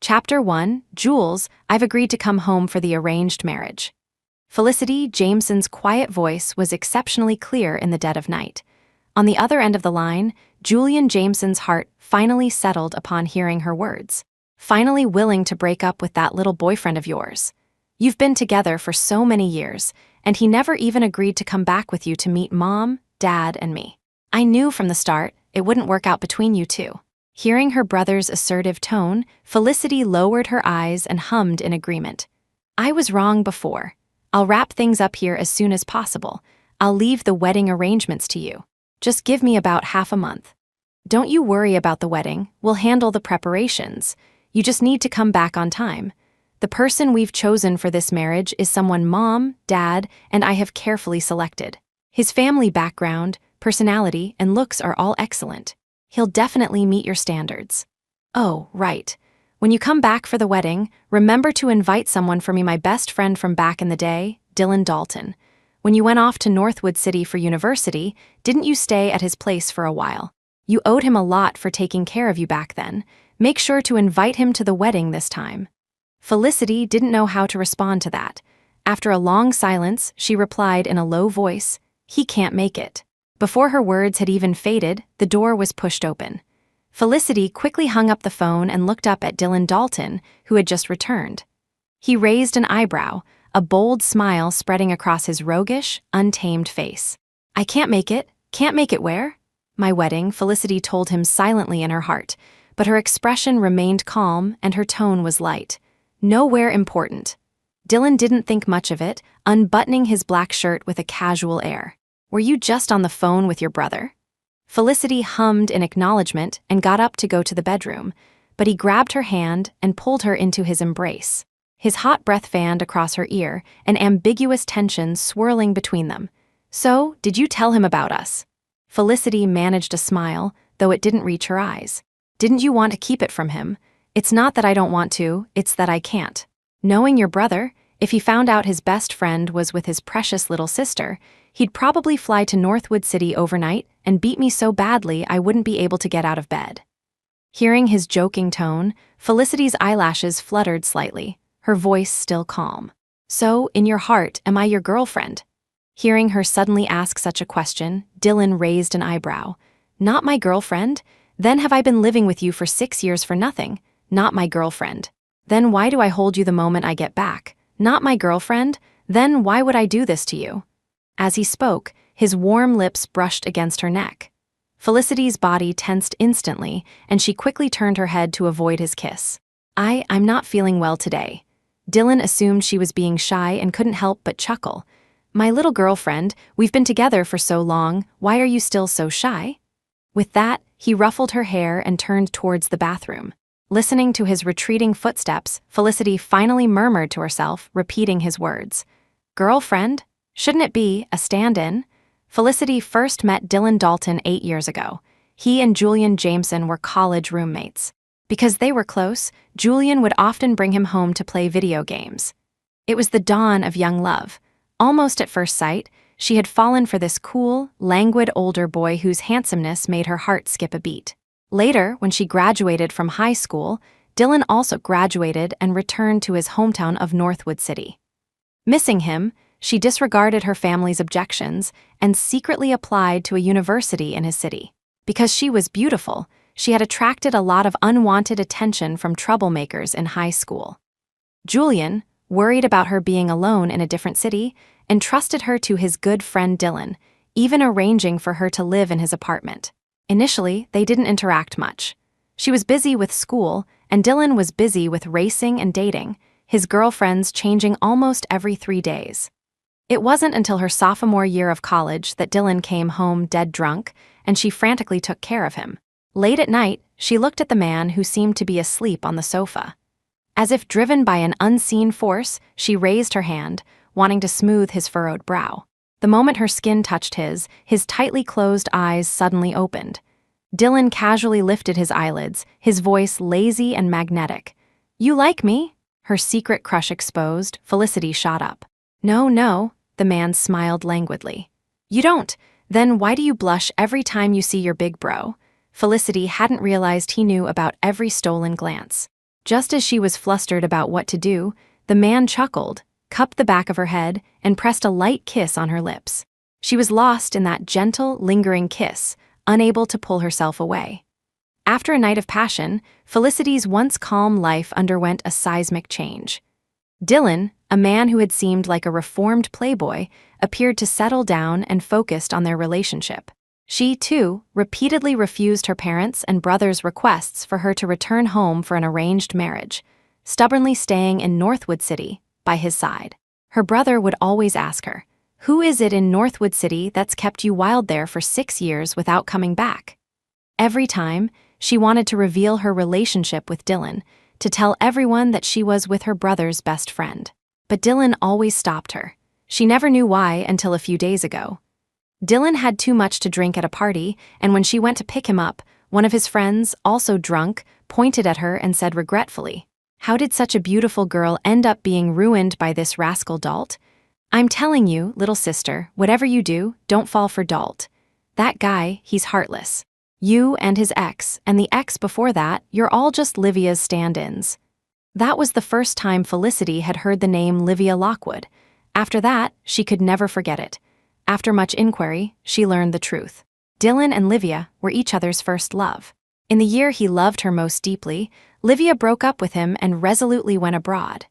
Chapter 1, Jules, I've agreed to come home for the arranged marriage. Felicity Jameson's quiet voice was exceptionally clear in the dead of night. On the other end of the line, Julian Jameson's heart finally settled upon hearing her words. Finally willing to break up with that little boyfriend of yours. You've been together for so many years, and he never even agreed to come back with you to meet Mom, Dad, and me. I knew from the start it wouldn't work out between you two. Hearing her brother's assertive tone, Felicity lowered her eyes and hummed in agreement. I was wrong before. I'll wrap things up here as soon as possible. I'll leave the wedding arrangements to you. Just give me about half a month. Don't you worry about the wedding, we'll handle the preparations. You just need to come back on time. The person we've chosen for this marriage is someone Mom, Dad, and I have carefully selected. His family background, personality, and looks are all excellent. He'll definitely meet your standards. Oh, right. When you come back for the wedding, remember to invite someone for me, my best friend from back in the day, Dylan Dalton. When you went off to Northwood City for university, didn't you stay at his place for a while? You owed him a lot for taking care of you back then. Make sure to invite him to the wedding this time. Felicity didn't know how to respond to that. After a long silence, she replied in a low voice, "He can't make it." Before her words had even faded, the door was pushed open. Felicity quickly hung up the phone and looked up at Dylan Dalton, who had just returned. He raised an eyebrow, a bold smile spreading across his roguish, untamed face. "I can't make it. Can't make it where?" "My wedding," Felicity told him silently in her heart, but her expression remained calm and her tone was light. Nowhere important. Dylan didn't think much of it, unbuttoning his black shirt with a casual air. "Were you just on the phone with your brother?" Felicity hummed in acknowledgement and got up to go to the bedroom, but he grabbed her hand and pulled her into his embrace. His hot breath fanned across her ear, an ambiguous tension swirling between them. "So, did you tell him about us?" Felicity managed a smile, though it didn't reach her eyes. "Didn't you want to keep it from him? It's not that I don't want to, it's that I can't. Knowing your brother, if he found out his best friend was with his precious little sister, he'd probably fly to Northwood City overnight and beat me so badly I wouldn't be able to get out of bed." Hearing his joking tone, Felicity's eyelashes fluttered slightly, her voice still calm. "So, in your heart, am I your girlfriend?" Hearing her suddenly ask such a question, Dylan raised an eyebrow. "Not my girlfriend? Then have I been living with you for 6 years for nothing? Not my girlfriend. Then why do I hold you the moment I get back? Not my girlfriend? Then why would I do this to you?" As he spoke, his warm lips brushed against her neck. Felicity's body tensed instantly, and she quickly turned her head to avoid his kiss. I'm not feeling well today." Dylan assumed she was being shy and couldn't help but chuckle. "My little girlfriend, we've been together for so long, why are you still so shy?" With that, he ruffled her hair and turned towards the bathroom. Listening to his retreating footsteps, Felicity finally murmured to herself, repeating his words. "Girlfriend? Shouldn't it be a stand-in?" Felicity first met Dylan Dalton 8 years ago. He and Julian Jameson were college roommates. Because they were close, Julian would often bring him home to play video games. It was the dawn of young love. Almost at first sight, she had fallen for this cool, languid older boy whose handsomeness made her heart skip a beat. Later, when she graduated from high school, Dylan also graduated and returned to his hometown of Northwood City. Missing him, she disregarded her family's objections and secretly applied to a university in his city. Because she was beautiful, she had attracted a lot of unwanted attention from troublemakers in high school. Julian, worried about her being alone in a different city, entrusted her to his good friend Dylan, even arranging for her to live in his apartment. Initially, they didn't interact much. She was busy with school, and Dylan was busy with racing and dating, his girlfriends changing almost every 3 days. It wasn't until her sophomore year of college that Dylan came home dead drunk, and she frantically took care of him. Late at night, she looked at the man who seemed to be asleep on the sofa. As if driven by an unseen force, she raised her hand, wanting to smooth his furrowed brow. The moment her skin touched his tightly closed eyes suddenly opened. Dylan casually lifted his eyelids, his voice lazy and magnetic. "You like me?" Her secret crush exposed, Felicity shot up. No, the man smiled languidly. "You don't? Then why do you blush every time you see your big bro?" Felicity hadn't realized he knew about every stolen glance. Just as she was flustered about what to do, the man chuckled, cupped the back of her head, and pressed a light kiss on her lips. She was lost in that gentle, lingering kiss, unable to pull herself away. After a night of passion, Felicity's once calm life underwent a seismic change. Dylan, a man who had seemed like a reformed playboy, appeared to settle down and focused on their relationship. She, too, repeatedly refused her parents' and brother's requests for her to return home for an arranged marriage, stubbornly staying in Northwood City, by his side. Her brother would always ask her, "Who is it in Northwood City that's kept you wild there for 6 years without coming back?" Every time, she wanted to reveal her relationship with Dylan, to tell everyone that she was with her brother's best friend. But Dylan always stopped her. She never knew why until a few days ago. Dylan had too much to drink at a party, and when she went to pick him up, one of his friends, also drunk, pointed at her and said regretfully, "How did such a beautiful girl end up being ruined by this rascal Dalt? I'm telling you, little sister, whatever you do, don't fall for Dalt. That guy, he's heartless. You and his ex, and the ex before that, you're all just Livia's stand-ins." That was the first time Felicity had heard the name Livia Lockwood. After that, she could never forget it. After much inquiry, she learned the truth. Dylan and Livia were each other's first love. In the year he loved her most deeply, Livia broke up with him and resolutely went abroad.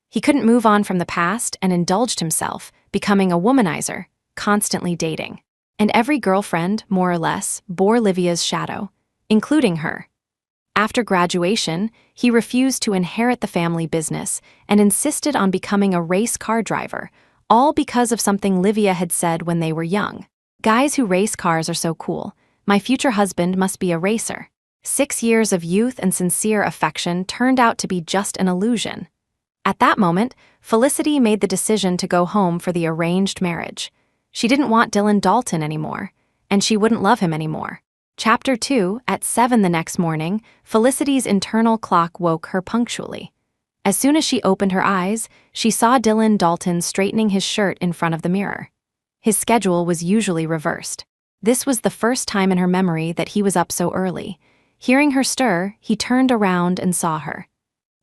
He couldn't move on from the past and indulged himself, becoming a womanizer, constantly dating. And every girlfriend, more or less, bore Livia's shadow, including her. After graduation, he refused to inherit the family business and insisted on becoming a race car driver, all because of something Livia had said when they were young. "Guys who race cars are so cool. My future husband must be a racer." 6 years of youth and sincere affection turned out to be just an illusion. At that moment, Felicity made the decision to go home for the arranged marriage. She didn't want Dylan Dalton anymore, and she wouldn't love him anymore. Chapter 2, at 7 the next morning, Felicity's internal clock woke her punctually. As soon as she opened her eyes, she saw Dylan Dalton straightening his shirt in front of the mirror. His schedule was usually reversed. This was the first time in her memory that he was up so early. Hearing her stir, he turned around and saw her.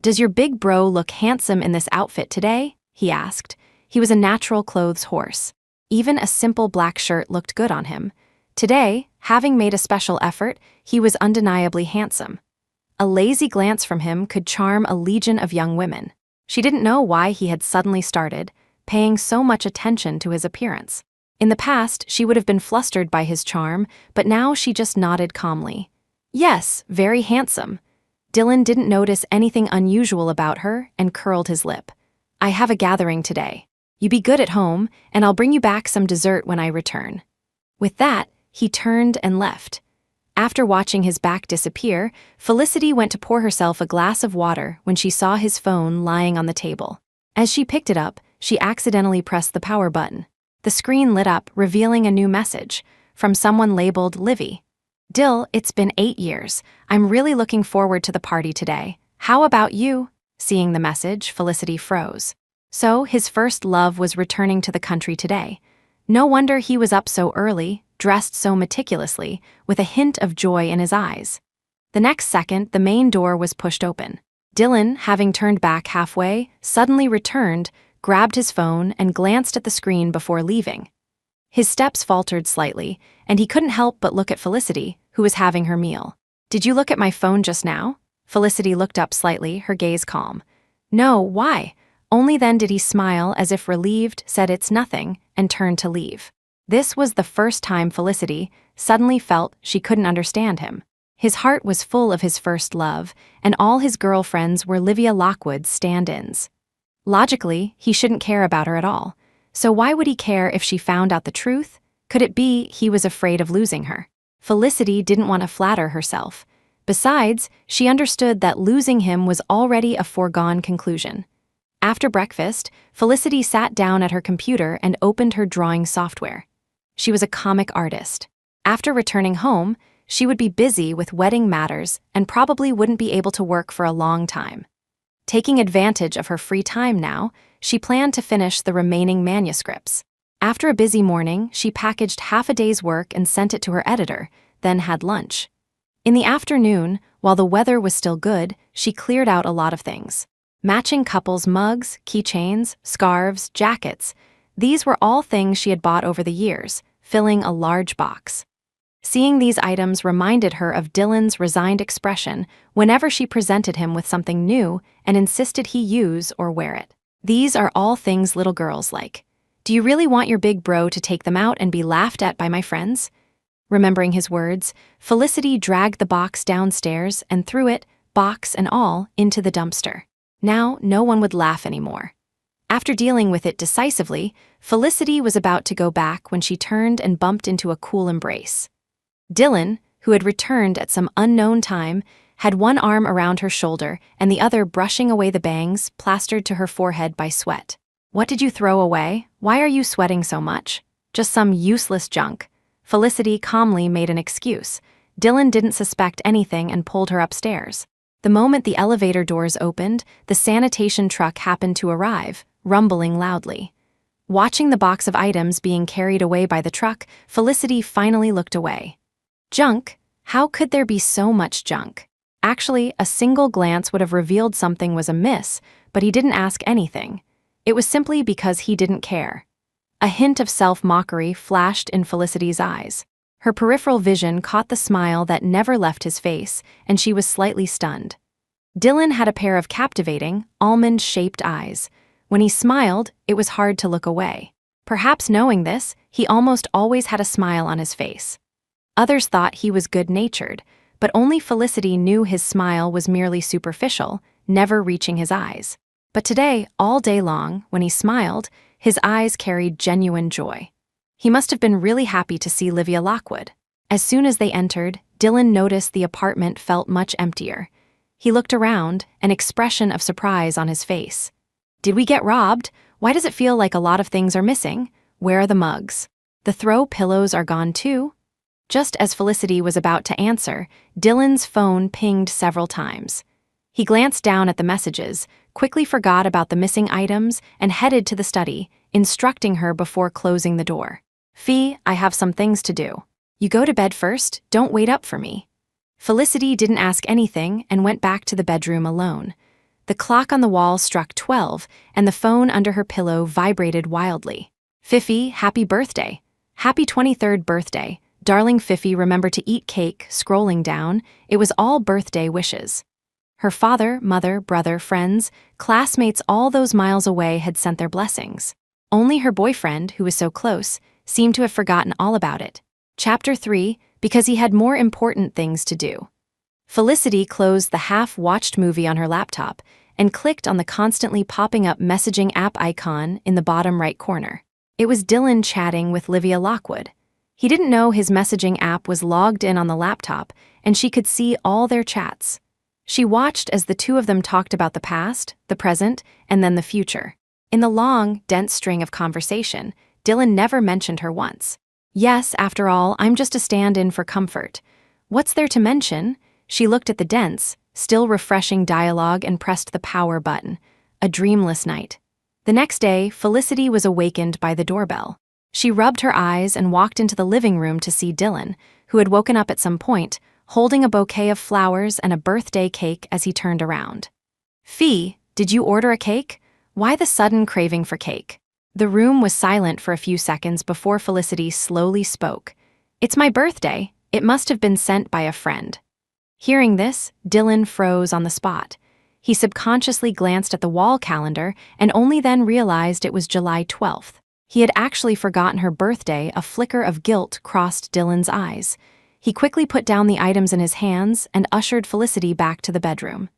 "Does your big bro look handsome in this outfit today?" he asked. He was a natural clothes horse. Even a simple black shirt looked good on him. Today, having made a special effort, he was undeniably handsome. A lazy glance from him could charm a legion of young women. She didn't know why he had suddenly started paying so much attention to his appearance. In the past, she would have been flustered by his charm, but now she just nodded calmly. "Yes, very handsome." Dylan didn't notice anything unusual about her and curled his lip. "I have a gathering today. You be good at home, and I'll bring you back some dessert when I return." With that, he turned and left. After watching his back disappear, Felicity went to pour herself a glass of water when she saw his phone lying on the table. As she picked it up, she accidentally pressed the power button. The screen lit up, revealing a new message from someone labeled Livy. "Dill, it's been 8 years. I'm really looking forward to the party today. How about you?" Seeing the message, Felicity froze. So his first love was returning to the country today. No wonder he was up so early, dressed so meticulously, with a hint of joy in his eyes. The next second, the main door was pushed open. Dylan, having turned back halfway, suddenly returned, grabbed his phone, and glanced at the screen before leaving. His steps faltered slightly, and he couldn't help but look at Felicity, who was having her meal. "Did you look at my phone just now?" Felicity looked up slightly, her gaze calm. "No, why?" Only then did he smile as if relieved, said it's nothing, and turned to leave. This was the first time Felicity suddenly felt she couldn't understand him. His heart was full of his first love, and all his girlfriends were Livia Lockwood's stand-ins. Logically, he shouldn't care about her at all. So why would he care if she found out the truth? Could it be he was afraid of losing her? Felicity didn't want to flatter herself. Besides, she understood that losing him was already a foregone conclusion. After breakfast, Felicity sat down at her computer and opened her drawing software. She was a comic artist. After returning home, she would be busy with wedding matters and probably wouldn't be able to work for a long time. Taking advantage of her free time now, she planned to finish the remaining manuscripts. After a busy morning, she packaged half a day's work and sent it to her editor, then had lunch. In the afternoon, while the weather was still good, she cleared out a lot of things. Matching couples' mugs, keychains, scarves, jackets. These were all things she had bought over the years, filling a large box. Seeing these items reminded her of Dylan's resigned expression whenever she presented him with something new and insisted he use or wear it. These are all things little girls like. Do you really want your big bro to take them out and be laughed at by my friends? Remembering his words, Felicity dragged the box downstairs and threw it, box and all, into the dumpster. Now, no one would laugh anymore. After dealing with it decisively, Felicity was about to go back when she turned and bumped into a cool embrace. Dylan, who had returned at some unknown time, had one arm around her shoulder and the other brushing away the bangs plastered to her forehead by sweat. What did you throw away? Why are you sweating so much? Just some useless junk. Felicity calmly made an excuse. Dylan didn't suspect anything and pulled her upstairs. The moment the elevator doors opened, the sanitation truck happened to arrive, rumbling loudly. Watching the box of items being carried away by the truck, Felicity finally looked away. Junk? How could there be so much junk? Actually, a single glance would have revealed something was amiss, but he didn't ask anything. It was simply because he didn't care. A hint of self-mockery flashed in Felicity's eyes. Her peripheral vision caught the smile that never left his face, and she was slightly stunned. Dylan had a pair of captivating, almond-shaped eyes. When he smiled, it was hard to look away. Perhaps knowing this, he almost always had a smile on his face. Others thought he was good-natured, but only Felicity knew his smile was merely superficial, never reaching his eyes. But today, all day long, when he smiled, his eyes carried genuine joy. He must have been really happy to see Livia Lockwood. As soon as they entered, Dylan noticed the apartment felt much emptier. He looked around, an expression of surprise on his face. Did we get robbed? Why does it feel like a lot of things are missing? Where are the mugs? The throw pillows are gone too? Just as Felicity was about to answer, Dylan's phone pinged several times. He glanced down at the messages, quickly forgot about the missing items, and headed to the study, instructing her before closing the door. "Fee, I have some things to do. You go to bed first, don't wait up for me." Felicity didn't ask anything and went back to the bedroom alone. The clock on the wall struck 12, and the phone under her pillow vibrated wildly. "Fifi, happy birthday. Happy 23rd birthday. Darling Fifi, remember to eat cake." Scrolling down, it was all birthday wishes. Her father, mother, brother, friends, classmates all those miles away had sent their blessings. Only her boyfriend, who was so close, seemed to have forgotten all about it. Chapter 3, because he had more important things to do. Felicity closed the half-watched movie on her laptop and clicked on the constantly popping up messaging app icon in the bottom right corner. It was Dylan chatting with Livia Lockwood. He didn't know his messaging app was logged in on the laptop, and she could see all their chats. She watched as the two of them talked about the past, the present, and then the future. In the long, dense string of conversation, Dylan never mentioned her once. Yes, after all, I'm just a stand-in for comfort. What's there to mention? She looked at the dense, still refreshing dialogue and pressed the power button. A dreamless night. The next day, Felicity was awakened by the doorbell. She rubbed her eyes and walked into the living room to see Dylan, who had woken up at some point, holding a bouquet of flowers and a birthday cake as he turned around. "Fee, did you order a cake? Why the sudden craving for cake?" The room was silent for a few seconds before Felicity slowly spoke. "It's my birthday. It must have been sent by a friend." Hearing this, Dylan froze on the spot. He subconsciously glanced at the wall calendar and only then realized it was July 12th. He had actually forgotten her birthday. A flicker of guilt crossed Dylan's eyes. He quickly put down the items in his hands and ushered Felicity back to the bedroom.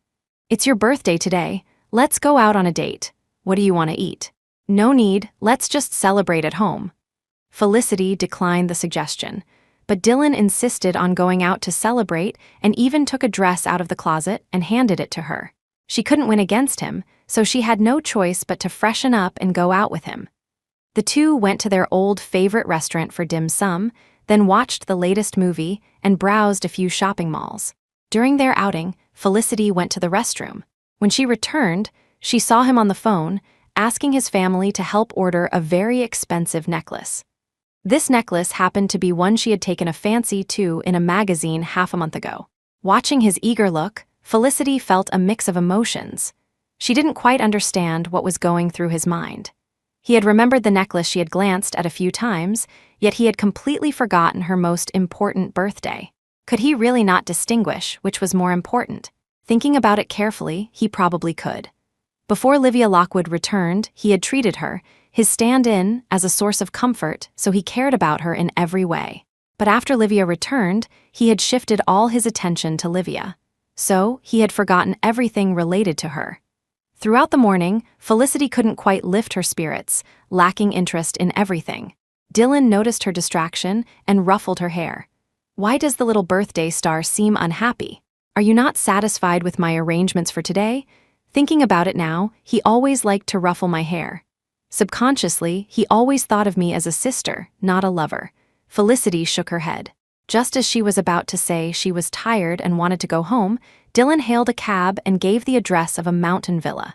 "It's your birthday today. Let's go out on a date. What do you want to eat?" "No need, let's just celebrate at home." Felicity declined the suggestion, but Dylan insisted on going out to celebrate and even took a dress out of the closet and handed it to her. She couldn't win against him, so she had no choice but to freshen up and go out with him. The two went to their old favorite restaurant for dim sum, then watched the latest movie and browsed a few shopping malls. During their outing, Felicity went to the restroom. When she returned, she saw him on the phone, asking his family to help order a very expensive necklace. This necklace happened to be one she had taken a fancy to in a magazine half a month ago. Watching his eager look, Felicity felt a mix of emotions. She didn't quite understand what was going through his mind. He had remembered the necklace she had glanced at a few times, yet he had completely forgotten her most important birthday. Could he really not distinguish which was more important? Thinking about it carefully, he probably could. Before Livia Lockwood returned, he had treated her, his stand-in, as a source of comfort, so he cared about her in every way. But after Livia returned, he had shifted all his attention to Livia. So, he had forgotten everything related to her. Throughout the morning, Felicity couldn't quite lift her spirits, lacking interest in everything. Dylan noticed her distraction and ruffled her hair. "Why does the little birthday star seem unhappy? Are you not satisfied with my arrangements for today?" Thinking about it now, he always liked to ruffle my hair. Subconsciously, he always thought of me as a sister, not a lover. Felicity shook her head. Just as she was about to say she was tired and wanted to go home, Dylan hailed a cab and gave the address of a mountain villa.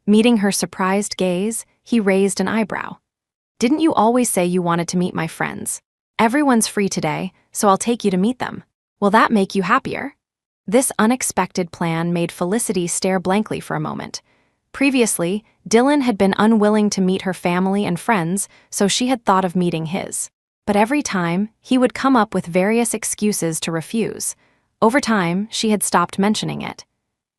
Meeting her surprised gaze, he raised an eyebrow. "Didn't you always say you wanted to meet my friends? Everyone's free today, so I'll take you to meet them. Will that make you happier?" This unexpected plan made Felicity stare blankly for a moment. Previously, Dylan had been unwilling to meet her family and friends, so she had thought of meeting his. But every time, he would come up with various excuses to refuse. Over time, she had stopped mentioning it.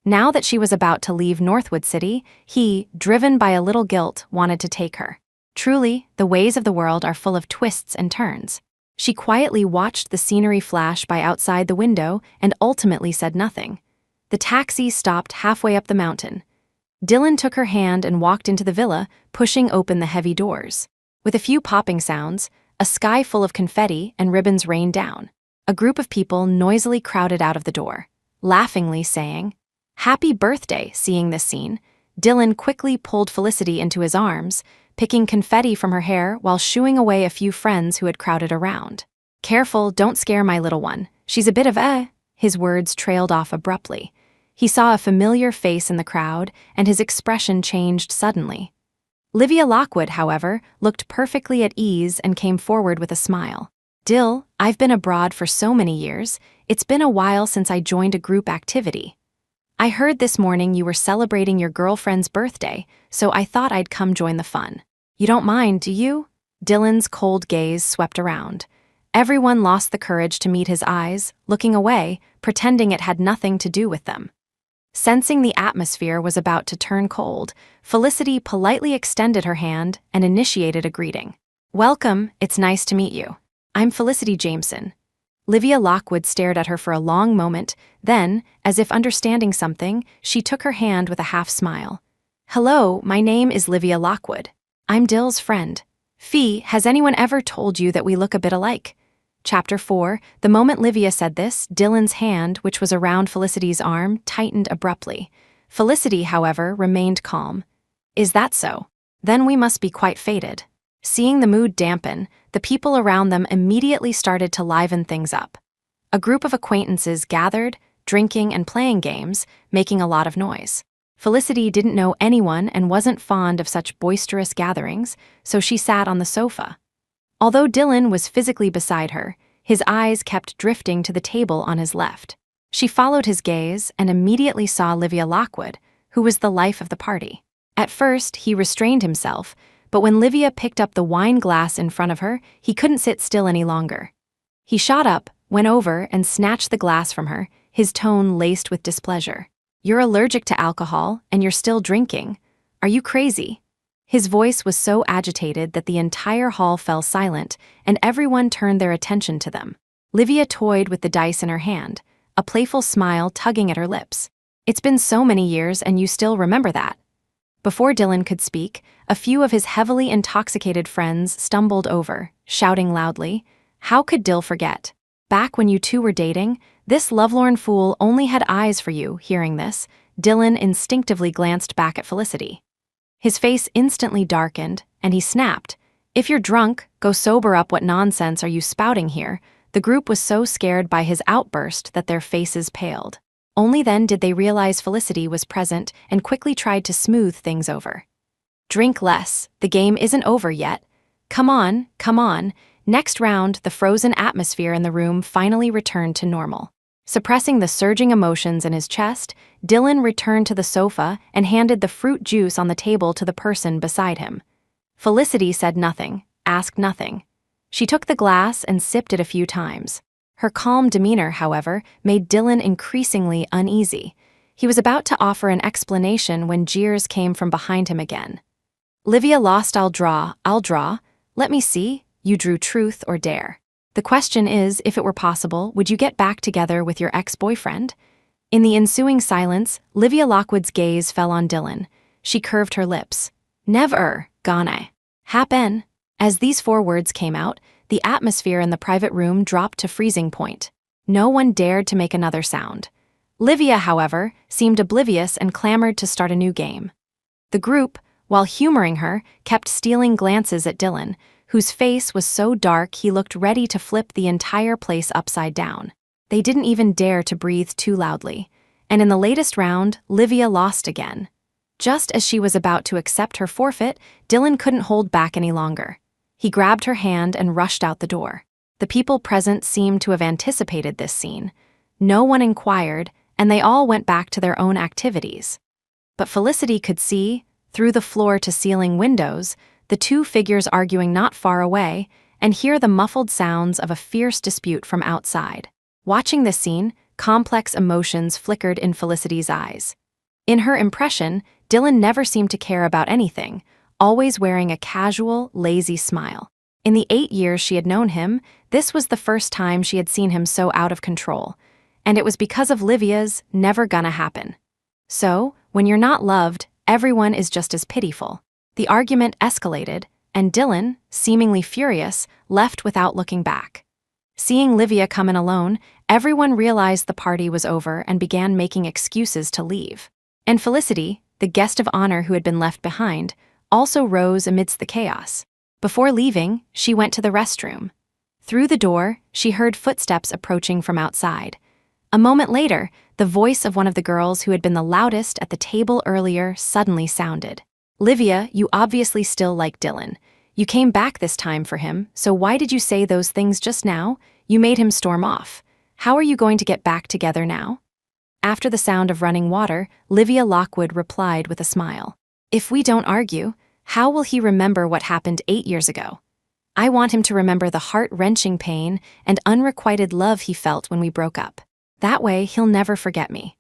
Now that she was about to leave Northwood City, he, driven by a little guilt, wanted to take her. Truly, the ways of the world are full of twists and turns. She quietly watched the scenery flash by outside the window and ultimately said nothing. The taxi stopped halfway up the mountain. Dylan took her hand and walked into the villa, pushing open the heavy doors. With a few popping sounds, a sky full of confetti and ribbons rained down. A group of people noisily crowded out of the door, laughingly saying, "Happy birthday!" Seeing this scene, Dylan quickly pulled Felicity into his arms, picking confetti from her hair while shooing away a few friends who had crowded around. "Careful, don't scare my little one. She's a bit of His words trailed off abruptly. He saw a familiar face in the crowd, and his expression changed suddenly. Livia Lockwood, however, looked perfectly at ease and came forward with a smile. "Dill, I've been abroad for so many years, it's been a while since I joined a group activity. I heard this morning you were celebrating your girlfriend's birthday, so I thought I'd come join the fun. You don't mind, do you?" Dylan's cold gaze swept around. Everyone lost the courage to meet his eyes, looking away, pretending it had nothing to do with them. Sensing the atmosphere was about to turn cold, Felicity politely extended her hand and initiated a greeting. "Welcome, it's nice to meet you. I'm Felicity Jameson." Livia Lockwood stared at her for a long moment, then, as if understanding something, she took her hand with a half-smile. "Hello, my name is Livia Lockwood. I'm Dill's friend. Fee, has anyone ever told you that we look a bit alike?" Chapter 4, the moment Livia said this, Dylan's hand, which was around Felicity's arm, tightened abruptly. Felicity, however, remained calm. "Is that so? Then we must be quite fated." Seeing the mood dampen, the people around them immediately started to liven things up. A group of acquaintances gathered, drinking and playing games, making a lot of noise. Felicity didn't know anyone and wasn't fond of such boisterous gatherings, so she sat on the sofa. Although Dylan was physically beside her, his eyes kept drifting to the table on his left. She followed his gaze and immediately saw Livia Lockwood, who was the life of the party. At first, he restrained himself, but when Livia picked up the wine glass in front of her, he couldn't sit still any longer. He shot up, went over, and snatched the glass from her, his tone laced with displeasure. "You're allergic to alcohol, and you're still drinking. Are you crazy?" His voice was so agitated that the entire hall fell silent, and everyone turned their attention to them. Livia toyed with the dice in her hand, a playful smile tugging at her lips. "It's been so many years and you still remember that." Before Dylan could speak, a few of his heavily intoxicated friends stumbled over, shouting loudly, "How could Dill forget? Back when you two were dating, this lovelorn fool only had eyes for you." Hearing this, Dylan instinctively glanced back at Felicity. His face instantly darkened, and he snapped, "If you're drunk, go sober up. What nonsense are you spouting here?" The group was so scared by his outburst that their faces paled. Only then did they realize Felicity was present and quickly tried to smooth things over. "Drink less, the game isn't over yet. Come on, come on." Next round, the frozen atmosphere in the room finally returned to normal. Suppressing the surging emotions in his chest, Dylan returned to the sofa and handed the fruit juice on the table to the person beside him. Felicity said nothing, asked nothing. She took the glass and sipped it a few times. Her calm demeanor, however, made Dylan increasingly uneasy. He was about to offer an explanation when jeers came from behind him again. "Livia lost, I'll draw. Let me see, you drew truth or dare. The question is, if it were possible, would you get back together with your ex-boyfriend?" In the ensuing silence, Livia Lockwood's gaze fell on Dylan. She curved her lips. "Never, gonna happen." As these 4 words came out, the atmosphere in the private room dropped to freezing point. No one dared to make another sound. Livia, however, seemed oblivious and clamored to start a new game. The group, while humoring her, kept stealing glances at Dylan, whose face was so dark he looked ready to flip the entire place upside down. They didn't even dare to breathe too loudly. And in the latest round, Livia lost again. Just as she was about to accept her forfeit, Dylan couldn't hold back any longer. He grabbed her hand and rushed out the door. The people present seemed to have anticipated this scene. No one inquired, and they all went back to their own activities. But Felicity could see, through the floor-to-ceiling windows, the 2 figures arguing not far away, and hear the muffled sounds of a fierce dispute from outside. Watching this scene, complex emotions flickered in Felicity's eyes. In her impression, Dylan never seemed to care about anything, always wearing a casual, lazy smile. In the 8 years she had known him, this was the first time she had seen him so out of control, and it was because of Livia's "never gonna happen." So, when you're not loved, everyone is just as pitiful. The argument escalated, and Dylan, seemingly furious, left without looking back. Seeing Livia come in alone, everyone realized the party was over and began making excuses to leave. And Felicity, the guest of honor who had been left behind, also rose amidst the chaos. Before leaving, she went to the restroom. Through the door, she heard footsteps approaching from outside. A moment later, the voice of one of the girls who had been the loudest at the table earlier suddenly sounded. "Livia, you obviously still like Dylan. You came back this time for him, so why did you say those things just now? You made him storm off. How are you going to get back together now?" After the sound of running water, Livia Lockwood replied with a smile. "If we don't argue, how will he remember what happened 8 years ago? I want him to remember the heart-wrenching pain and unrequited love he felt when we broke up. That way, he'll never forget me."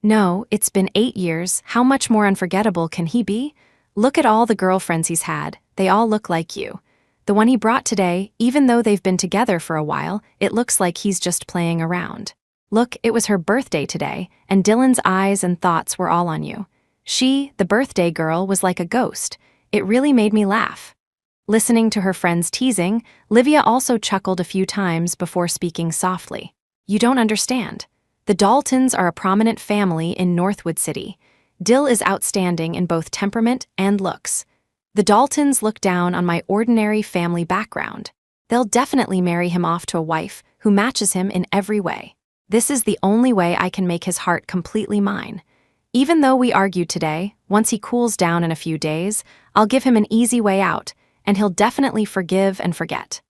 "No, it's been 8 years. How much more unforgettable can he be? Look at all the girlfriends he's had. They all look like you. The one he brought today, even though they've been together for a while, it looks like he's just playing around. Look, it was her birthday today, and Dylan's eyes and thoughts were all on you. She, the birthday girl, was like a ghost. It really made me laugh." Listening to her friend's teasing, Livia also chuckled a few times before speaking softly. "You don't understand. The Daltons are a prominent family in Northwood City. Dill is outstanding in both temperament and looks. The Daltons look down on my ordinary family background. They'll definitely marry him off to a wife who matches him in every way. This is the only way I can make his heart completely mine. Even though we argued today, once he cools down in a few days, I'll give him an easy way out, and he'll definitely forgive and forget."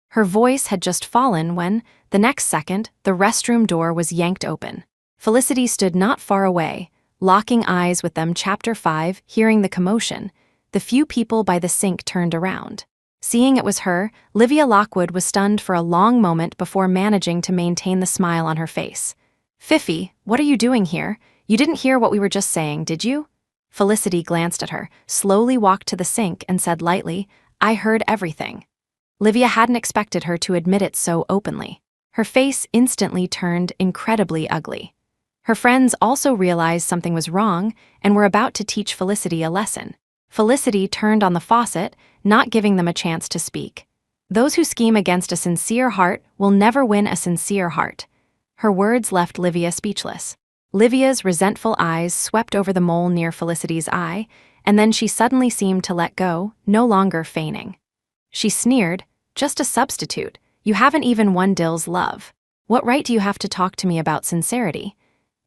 Her voice had just fallen when, the next second, the restroom door was yanked open. Felicity stood not far away, locking eyes with them. Chapter 5, hearing the commotion. The few people by the sink turned around. Seeing it was her, Livia Lockwood was stunned for a long moment before managing to maintain the smile on her face. "Fifi, what are you doing here? You didn't hear what we were just saying, did you?" Felicity glanced at her, slowly walked to the sink, and said lightly, "I heard everything." Livia hadn't expected her to admit it so openly. Her face instantly turned incredibly ugly. Her friends also realized something was wrong and were about to teach Felicity a lesson. Felicity turned on the faucet, not giving them a chance to speak. "Those who scheme against a sincere heart will never win a sincere heart." Her words left Livia speechless. Livia's resentful eyes swept over the mole near Felicity's eye, and then she suddenly seemed to let go, no longer feigning. She sneered, "Just a substitute. You haven't even won Dill's love. What right do you have to talk to me about sincerity?"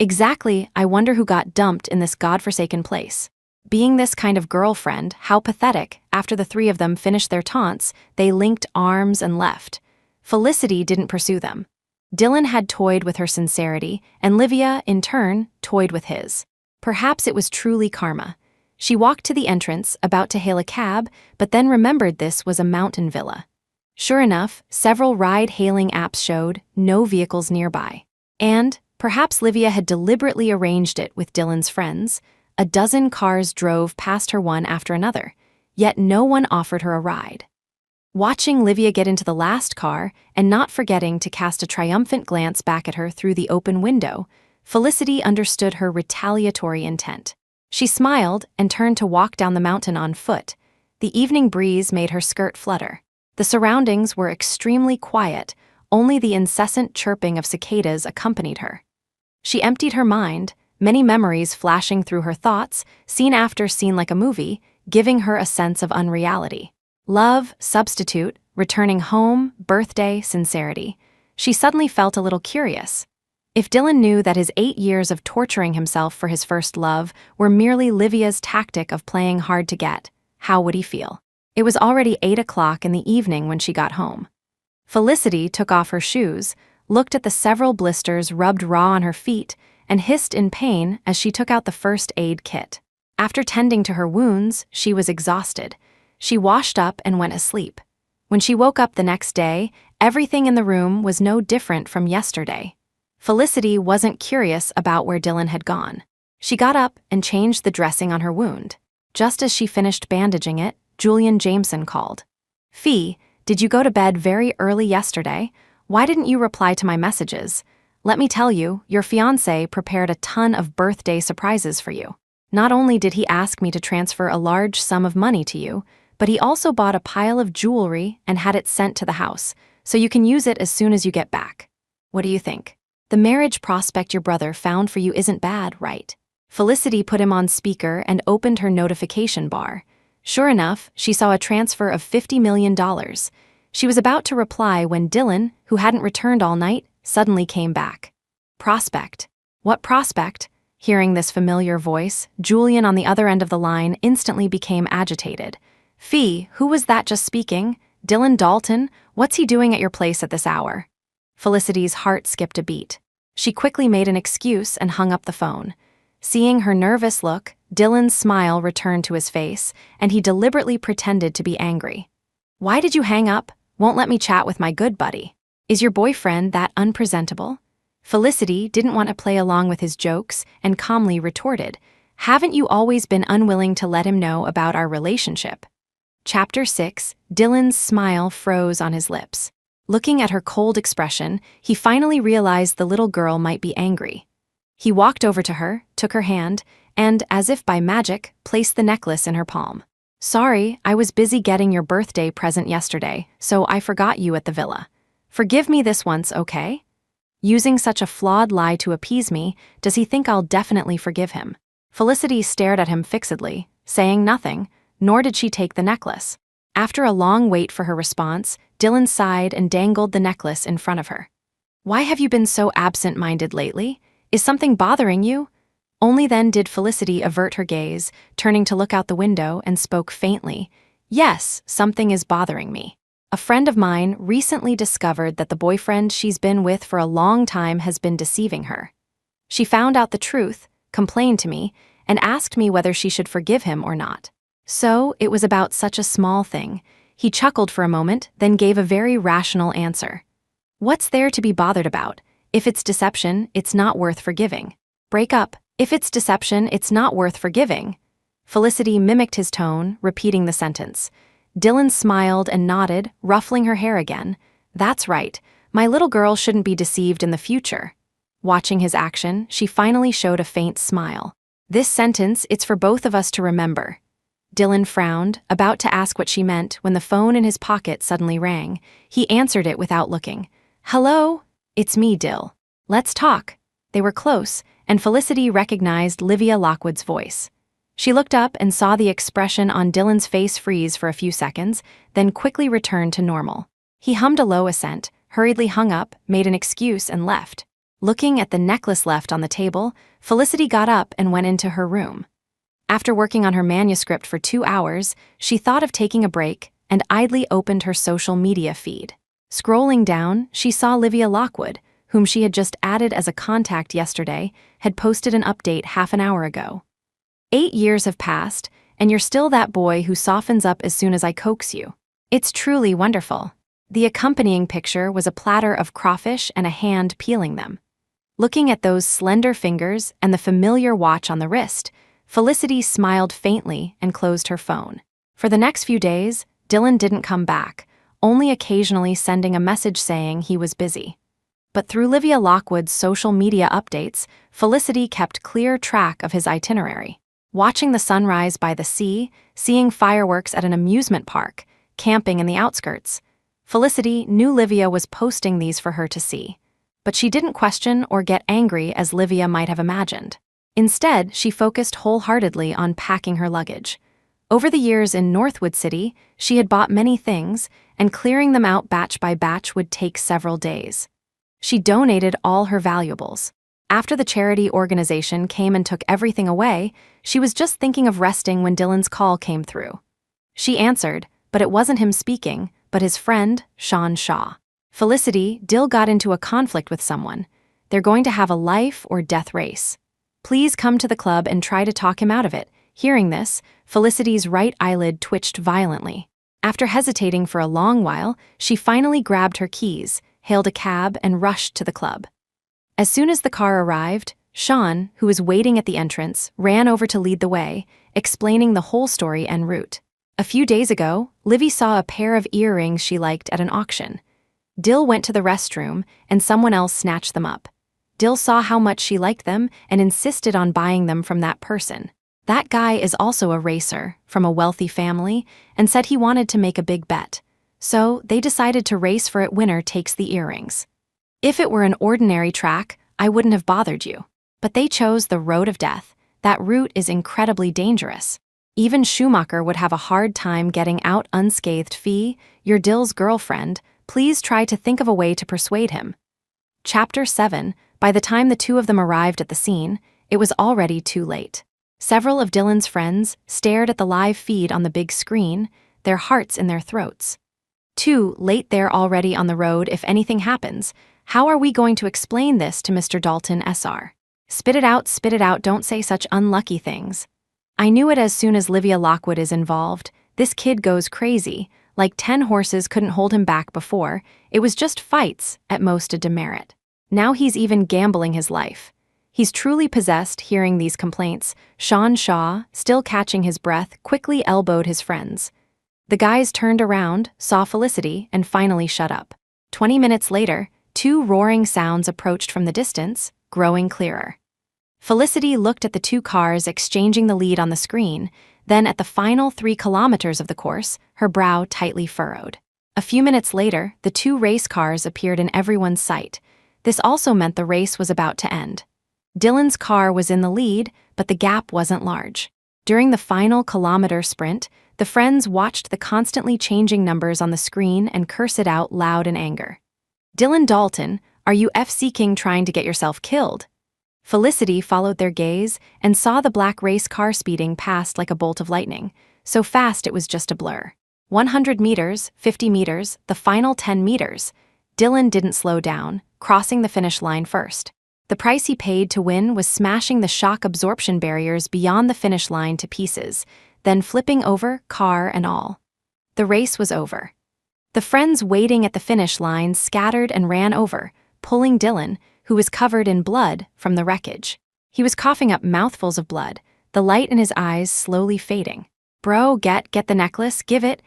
"Exactly, I wonder who got dumped in this godforsaken place. Being this kind of girlfriend, how pathetic." After the 3 of them finished their taunts, they linked arms and left. Felicity didn't pursue them. Dylan had toyed with her sincerity, and Livia, in turn, toyed with his. Perhaps it was truly karma. She walked to the entrance, about to hail a cab, but then remembered this was a mountain villa. Sure enough, several ride-hailing apps showed no vehicles nearby. And, perhaps Livia had deliberately arranged it with Dylan's friends. A dozen cars drove past her one after another, yet no one offered her a ride. Watching Livia get into the last car, and not forgetting to cast a triumphant glance back at her through the open window, Felicity understood her retaliatory intent. She smiled and turned to walk down the mountain on foot. The evening breeze made her skirt flutter. The surroundings were extremely quiet, only the incessant chirping of cicadas accompanied her. She emptied her mind, many memories flashing through her thoughts, scene after scene like a movie, giving her a sense of unreality. Love, substitute, returning home, birthday, sincerity. She suddenly felt a little curious. If Dylan knew that his 8 years of torturing himself for his first love were merely Livia's tactic of playing hard to get, how would he feel? It was already 8 o'clock in the evening when she got home. Felicity took off her shoes, looked at the several blisters rubbed raw on her feet, and hissed in pain as she took out the first aid kit. After tending to her wounds, she was exhausted. She washed up and went asleep. When she woke up the next day, everything in the room was no different from yesterday. Felicity wasn't curious about where Dylan had gone. She got up and changed the dressing on her wound. Just as she finished bandaging it, Julian Jameson called. "Fee, did you go to bed very early yesterday? Why didn't you reply to my messages? Let me tell you, your fiancé prepared a ton of birthday surprises for you. Not only did he ask me to transfer a large sum of money to you, but he also bought a pile of jewelry and had it sent to the house, so you can use it as soon as you get back. What do you think? The marriage prospect your brother found for you isn't bad, right?" Felicity put him on speaker and opened her notification bar. Sure enough, she saw a transfer of $50 million. She was about to reply when Dylan, who hadn't returned all night, suddenly came back. "Prospect? What prospect?" Hearing this familiar voice, Julian on the other end of the line instantly became agitated. "Fee, who was that just speaking? Dylan Dalton? What's he doing at your place at this hour?" Felicity's heart skipped a beat. She quickly made an excuse and hung up the phone. Seeing her nervous look, Dylan's smile returned to his face, and he deliberately pretended to be angry. "Why did you hang up? Won't let me chat with my good buddy. Is your boyfriend that unpresentable?" Felicity didn't want to play along with his jokes and calmly retorted, "Haven't you always been unwilling to let him know about our relationship?" Chapter 6, Dylan's smile froze on his lips. Looking at her cold expression, he finally realized the little girl might be angry. He walked over to her, took her hand, and, as if by magic, placed the necklace in her palm. "Sorry, I was busy getting your birthday present yesterday, so I forgot you at the villa. Forgive me this once, okay?" Using such a flawed lie to appease me, does he think I'll definitely forgive him? Felicity stared at him fixedly, saying nothing, nor did she take the necklace. After a long wait for her response, Dylan sighed and dangled the necklace in front of her. "Why have you been so absent-minded lately? Is something bothering you?" Only then did Felicity avert her gaze, turning to look out the window, and spoke faintly. "Yes, something is bothering me. A friend of mine recently discovered that the boyfriend she's been with for a long time has been deceiving her. She found out the truth, complained to me, and asked me whether she should forgive him or not. So, it was about such a small thing." He chuckled for a moment, then gave a very rational answer. "What's there to be bothered about? If it's deception, it's not worth forgiving. Break up. If it's deception, it's not worth forgiving." Felicity mimicked his tone, repeating the sentence. Dylan smiled and nodded, ruffling her hair again. "That's right. My little girl shouldn't be deceived in the future." Watching his action, she finally showed a faint smile. "This sentence, it's for both of us to remember." Dylan frowned, about to ask what she meant when the phone in his pocket suddenly rang. He answered it without looking. "Hello? It's me, Dill. Let's talk." They were close, and Felicity recognized Livia Lockwood's voice. She looked up and saw the expression on Dylan's face freeze for a few seconds, then quickly return to normal. He hummed a low assent, hurriedly hung up, made an excuse, and left. Looking at the necklace left on the table, Felicity got up and went into her room. After working on her manuscript for 2 hours, she thought of taking a break and idly opened her social media feed. Scrolling down, she saw Livia Lockwood, whom she had just added as a contact yesterday, had posted an update half an hour ago. 8 years have passed, and you're still that boy who softens up as soon as I coax you. It's truly wonderful. The accompanying picture was a platter of crawfish and a hand peeling them. Looking at those slender fingers and the familiar watch on the wrist, Felicity smiled faintly and closed her phone. For the next few days, Dylan didn't come back, only occasionally sending a message saying he was busy. But through Livia Lockwood's social media updates, Felicity kept clear track of his itinerary. Watching the sunrise by the sea, seeing fireworks at an amusement park, camping in the outskirts. Felicity knew Livia was posting these for her to see. But she didn't question or get angry as Livia might have imagined. Instead, she focused wholeheartedly on packing her luggage. Over the years in Northwood City, she had bought many things, and clearing them out batch by batch would take several days. She donated all her valuables. After the charity organization came and took everything away, she was just thinking of resting when Dylan's call came through. She answered, but it wasn't him speaking, but his friend, Sean Shaw. Felicity, Dill got into a conflict with someone. They're going to have a life or death race. Please come to the club and try to talk him out of it. Hearing this, Felicity's right eyelid twitched violently. After hesitating for a long while, she finally grabbed her keys, hailed a cab, and rushed to the club. As soon as the car arrived, Sean, who was waiting at the entrance, ran over to lead the way, explaining the whole story en route. A few days ago, Livy saw a pair of earrings she liked at an auction. Dill went to the restroom, and someone else snatched them up. Dill saw how much she liked them and insisted on buying them from that person. That guy is also a racer, from a wealthy family, and said he wanted to make a big bet. So, they decided to race for it winner takes the earrings. If it were an ordinary track, I wouldn't have bothered you. But they chose the road of death. That route is incredibly dangerous. Even Schumacher would have a hard time getting out unscathed. Fee, you're Dill's girlfriend, please try to think of a way to persuade him. Chapter 7. By the time the two of them arrived at the scene, it was already too late. Several of Dylan's friends stared at the live feed on the big screen, their hearts in their throats. Too late, they're already on the road. If anything happens, how are we going to explain this to Mr. Dalton Sr.? Spit it out, don't say such unlucky things. I knew it as soon as Livia Lockwood is involved. This kid goes crazy, like 10 horses couldn't hold him back before. It was just fights, at most a demerit. Now he's even gambling his life. He's truly possessed. Hearing these complaints, Sean Shaw, still catching his breath, quickly elbowed his friends. The guys turned around, saw Felicity, and finally shut up. 20 minutes later, 2 roaring sounds approached from the distance, growing clearer. Felicity looked at the 2 cars exchanging the lead on the screen, then at the final 3 kilometers of the course, her brow tightly furrowed. A few minutes later, the 2 race cars appeared in everyone's sight. This also meant the race was about to end. Dylan's car was in the lead, but the gap wasn't large. During the final kilometer sprint, the friends watched the constantly changing numbers on the screen and cursed it out loud in anger. Dylan Dalton, are you F-seeking trying to get yourself killed? Felicity followed their gaze and saw the black race car speeding past like a bolt of lightning, so fast it was just a blur. 100 meters, 50 meters, the final 10 meters. Dylan didn't slow down, crossing the finish line first. The price he paid to win was smashing the shock absorption barriers beyond the finish line to pieces, then flipping over, car and all. The race was over. The friends waiting at the finish line scattered and ran over, pulling Dylan, who was covered in blood, from the wreckage. He was coughing up mouthfuls of blood, the light in his eyes slowly fading. Bro, get the necklace, give it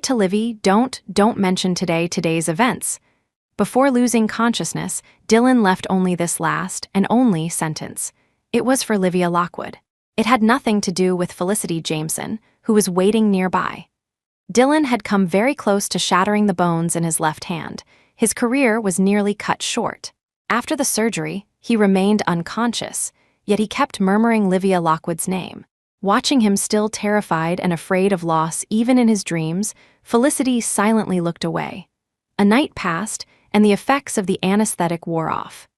to Livy, don't mention today's events. Before losing consciousness, Dylan left only this last and only sentence. It was for Livia Lockwood. It had nothing to do with Felicity Jameson, who was waiting nearby. Dylan had come very close to shattering the bones in his left hand. His career was nearly cut short. After the surgery, he remained unconscious, yet he kept murmuring Livia Lockwood's name. Watching him still terrified and afraid of loss even in his dreams, Felicity silently looked away. A night passed, and the effects of the anesthetic wore off.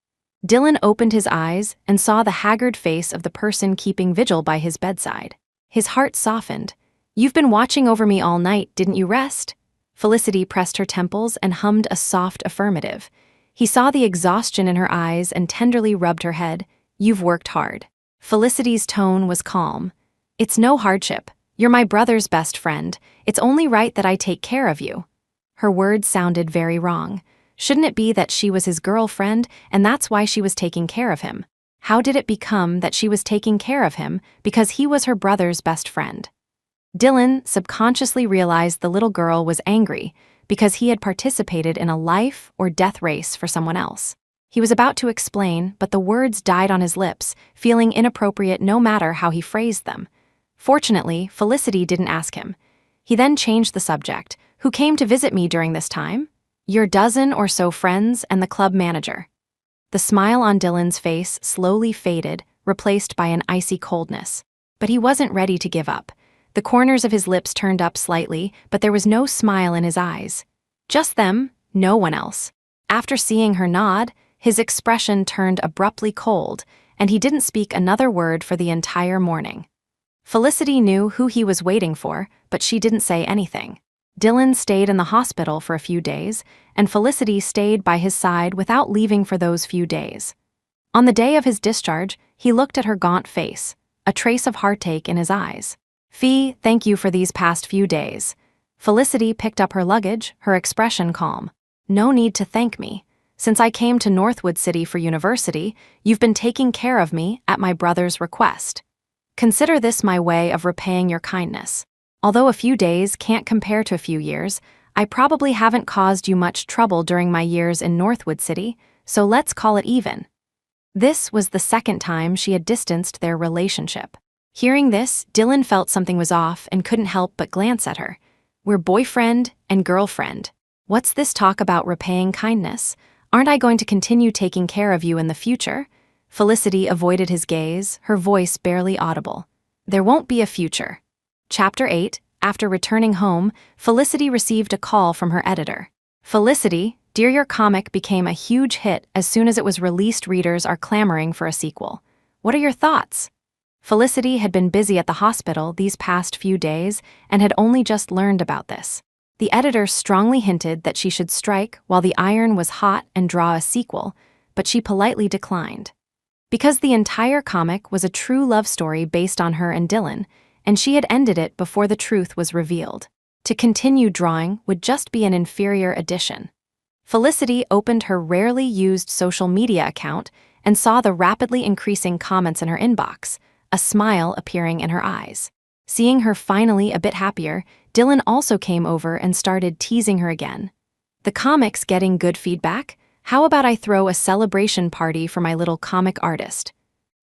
Dylan opened his eyes and saw the haggard face of the person keeping vigil by his bedside. His heart softened. You've been watching over me all night, didn't you rest? Felicity pressed her temples and hummed a soft affirmative. He saw the exhaustion in her eyes and tenderly rubbed her head. "You've worked hard." Felicity's tone was calm. "It's no hardship. You're my brother's best friend. It's only right that I take care of you." Her words sounded very wrong. Shouldn't it be that she was his girlfriend and that's why she was taking care of him? How did it become that she was taking care of him because he was her brother's best friend? Dylan subconsciously realized the little girl was angry because he had participated in a life or death race for someone else. He was about to explain, but the words died on his lips, feeling inappropriate no matter how he phrased them. Fortunately, Felicity didn't ask him. He then changed the subject. "Who came to visit me during this time?" "Your dozen or so friends and the club manager." The smile on Dylan's face slowly faded, replaced by an icy coldness. But he wasn't ready to give up. The corners of his lips turned up slightly, but there was no smile in his eyes. Just them, no one else. After seeing her nod, his expression turned abruptly cold, and he didn't speak another word for the entire morning. Felicity knew who he was waiting for, but she didn't say anything. Dylan stayed in the hospital for a few days, and Felicity stayed by his side without leaving for those few days. On the day of his discharge, he looked at her gaunt face, a trace of heartache in his eyes. "Fee, thank you for these past few days." Felicity picked up her luggage, her expression calm. "No need to thank me. Since I came to Northwood City for university, you've been taking care of me at my brother's request. Consider this my way of repaying your kindness. Although a few days can't compare to a few years, I probably haven't caused you much trouble during my years in Northwood City, so let's call it even." This was the second time she had distanced their relationship. Hearing this, Dylan felt something was off and couldn't help but glance at her. "We're boyfriend and girlfriend. What's this talk about repaying kindness? Aren't I going to continue taking care of you in the future?" Felicity avoided his gaze, her voice barely audible. "There won't be a future." Chapter 8. After returning home, Felicity received a call from her editor. "Felicity, dear, your comic became a huge hit as soon as it was released. Readers are clamoring for a sequel. What are your thoughts?" Felicity had been busy at the hospital these past few days and had only just learned about this. The editor strongly hinted that she should strike while the iron was hot and draw a sequel, but she politely declined. Because the entire comic was a true love story based on her and Dylan, and she had ended it before the truth was revealed. To continue drawing would just be an inferior addition. Felicity opened her rarely used social media account and saw the rapidly increasing comments in her inbox, a smile appearing in her eyes. Seeing her finally a bit happier, Dylan also came over and started teasing her again. "The comic's getting good feedback? How about I throw a celebration party for my little comic artist?"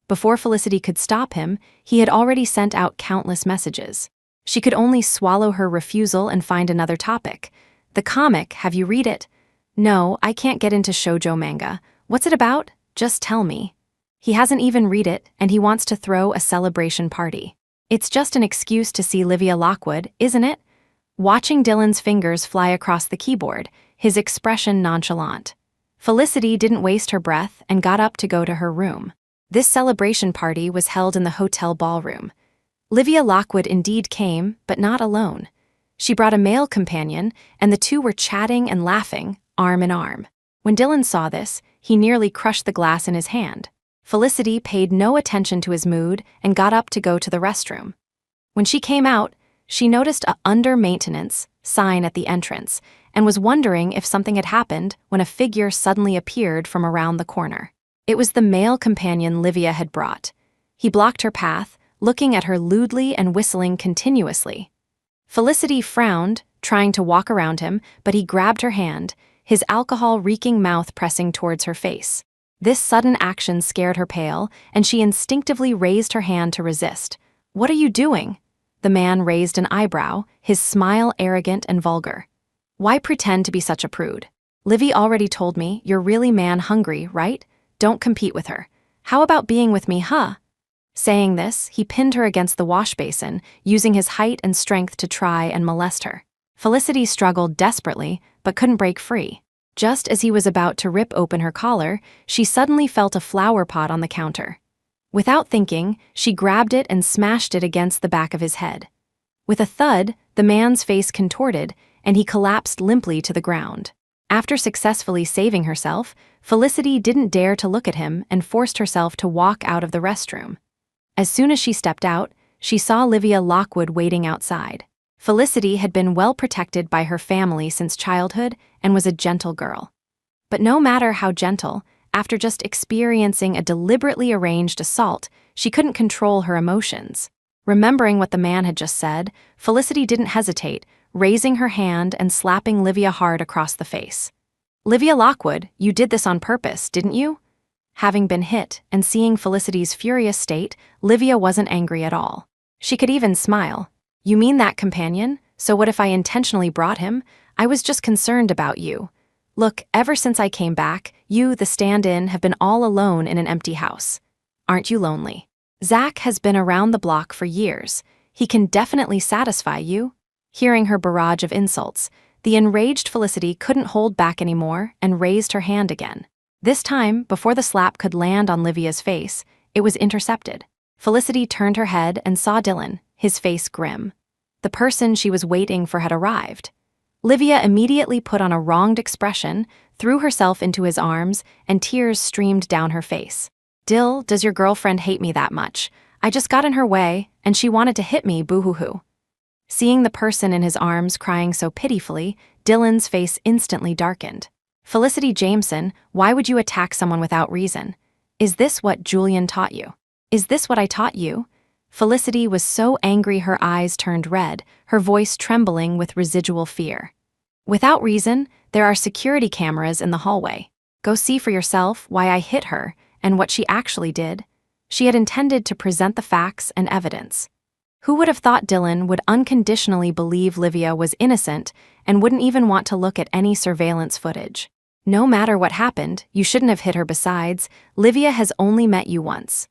Before Felicity could stop him, he had already sent out countless messages. She could only swallow her refusal and find another topic. "The comic, have you read it?" "No, I can't get into shoujo manga. What's it about? Just tell me." He hasn't even read it, and he wants to throw a celebration party. It's just an excuse to see Livia Lockwood, isn't it? Watching Dylan's fingers fly across the keyboard, his expression nonchalant. Felicity didn't waste her breath and got up to go to her room. This celebration party was held in the hotel ballroom. Livia Lockwood indeed came, but not alone. She brought a male companion, and the two were chatting and laughing, arm in arm. When Dylan saw this, he nearly crushed the glass in his hand. Felicity paid no attention to his mood and got up to go to the restroom. When she came out, she noticed a "under-maintenance" sign at the entrance and was wondering if something had happened when a figure suddenly appeared from around the corner. It was the male companion Livia had brought. He blocked her path, looking at her lewdly and whistling continuously. Felicity frowned, trying to walk around him, but he grabbed her hand, his alcohol-reeking mouth pressing towards her face. This sudden action scared her pale, and she instinctively raised her hand to resist. "What are you doing?" The man raised an eyebrow, his smile arrogant and vulgar. "Why pretend to be such a prude? Livy already told me you're really man-hungry, right? Don't compete with her. How about being with me, huh?" Saying this, he pinned her against the wash basin, using his height and strength to try and molest her. Felicity struggled desperately, but couldn't break free. Just as he was about to rip open her collar, she suddenly felt a flower pot on the counter. Without thinking, she grabbed it and smashed it against the back of his head. With a thud, the man's face contorted, and he collapsed limply to the ground. After successfully saving herself, Felicity didn't dare to look at him and forced herself to walk out of the restroom. As soon as she stepped out, she saw Livia Lockwood waiting outside. Felicity had been well protected by her family since childhood and was a gentle girl. But no matter how gentle, after just experiencing a deliberately arranged assault, she couldn't control her emotions. Remembering what the man had just said, Felicity didn't hesitate, raising her hand and slapping Livia hard across the face. "Livia Lockwood, you did this on purpose, didn't you?" Having been hit and seeing Felicity's furious state, Livia wasn't angry at all. She could even smile. "You mean that companion? So what if I intentionally brought him? I was just concerned about you. Look, ever since I came back, you, the stand-in, have been all alone in an empty house. Aren't you lonely? Zach has been around the block for years. He can definitely satisfy you." Hearing her barrage of insults, the enraged Felicity couldn't hold back anymore and raised her hand again. This time, before the slap could land on Livia's face, it was intercepted. Felicity turned her head and saw Dylan, his face grim. The person she was waiting for had arrived. Livia immediately put on a wronged expression, threw herself into his arms, and tears streamed down her face. "Dill, does your girlfriend hate me that much? I just got in her way, and she wanted to hit me, boo-hoo-hoo." Seeing the person in his arms crying so pitifully, Dylan's face instantly darkened. "Felicity Jameson, why would you attack someone without reason? Is this what Julian taught you? Is this what I taught you?" Felicity was so angry her eyes turned red, her voice trembling with residual fear. "Without reason, there are security cameras in the hallway. Go see for yourself why I hit her and what she actually did." She had intended to present the facts and evidence. Who would have thought Dylan would unconditionally believe Livia was innocent and wouldn't even want to look at any surveillance footage? "No matter what happened, you shouldn't have hit her besides. Livia has only met you once.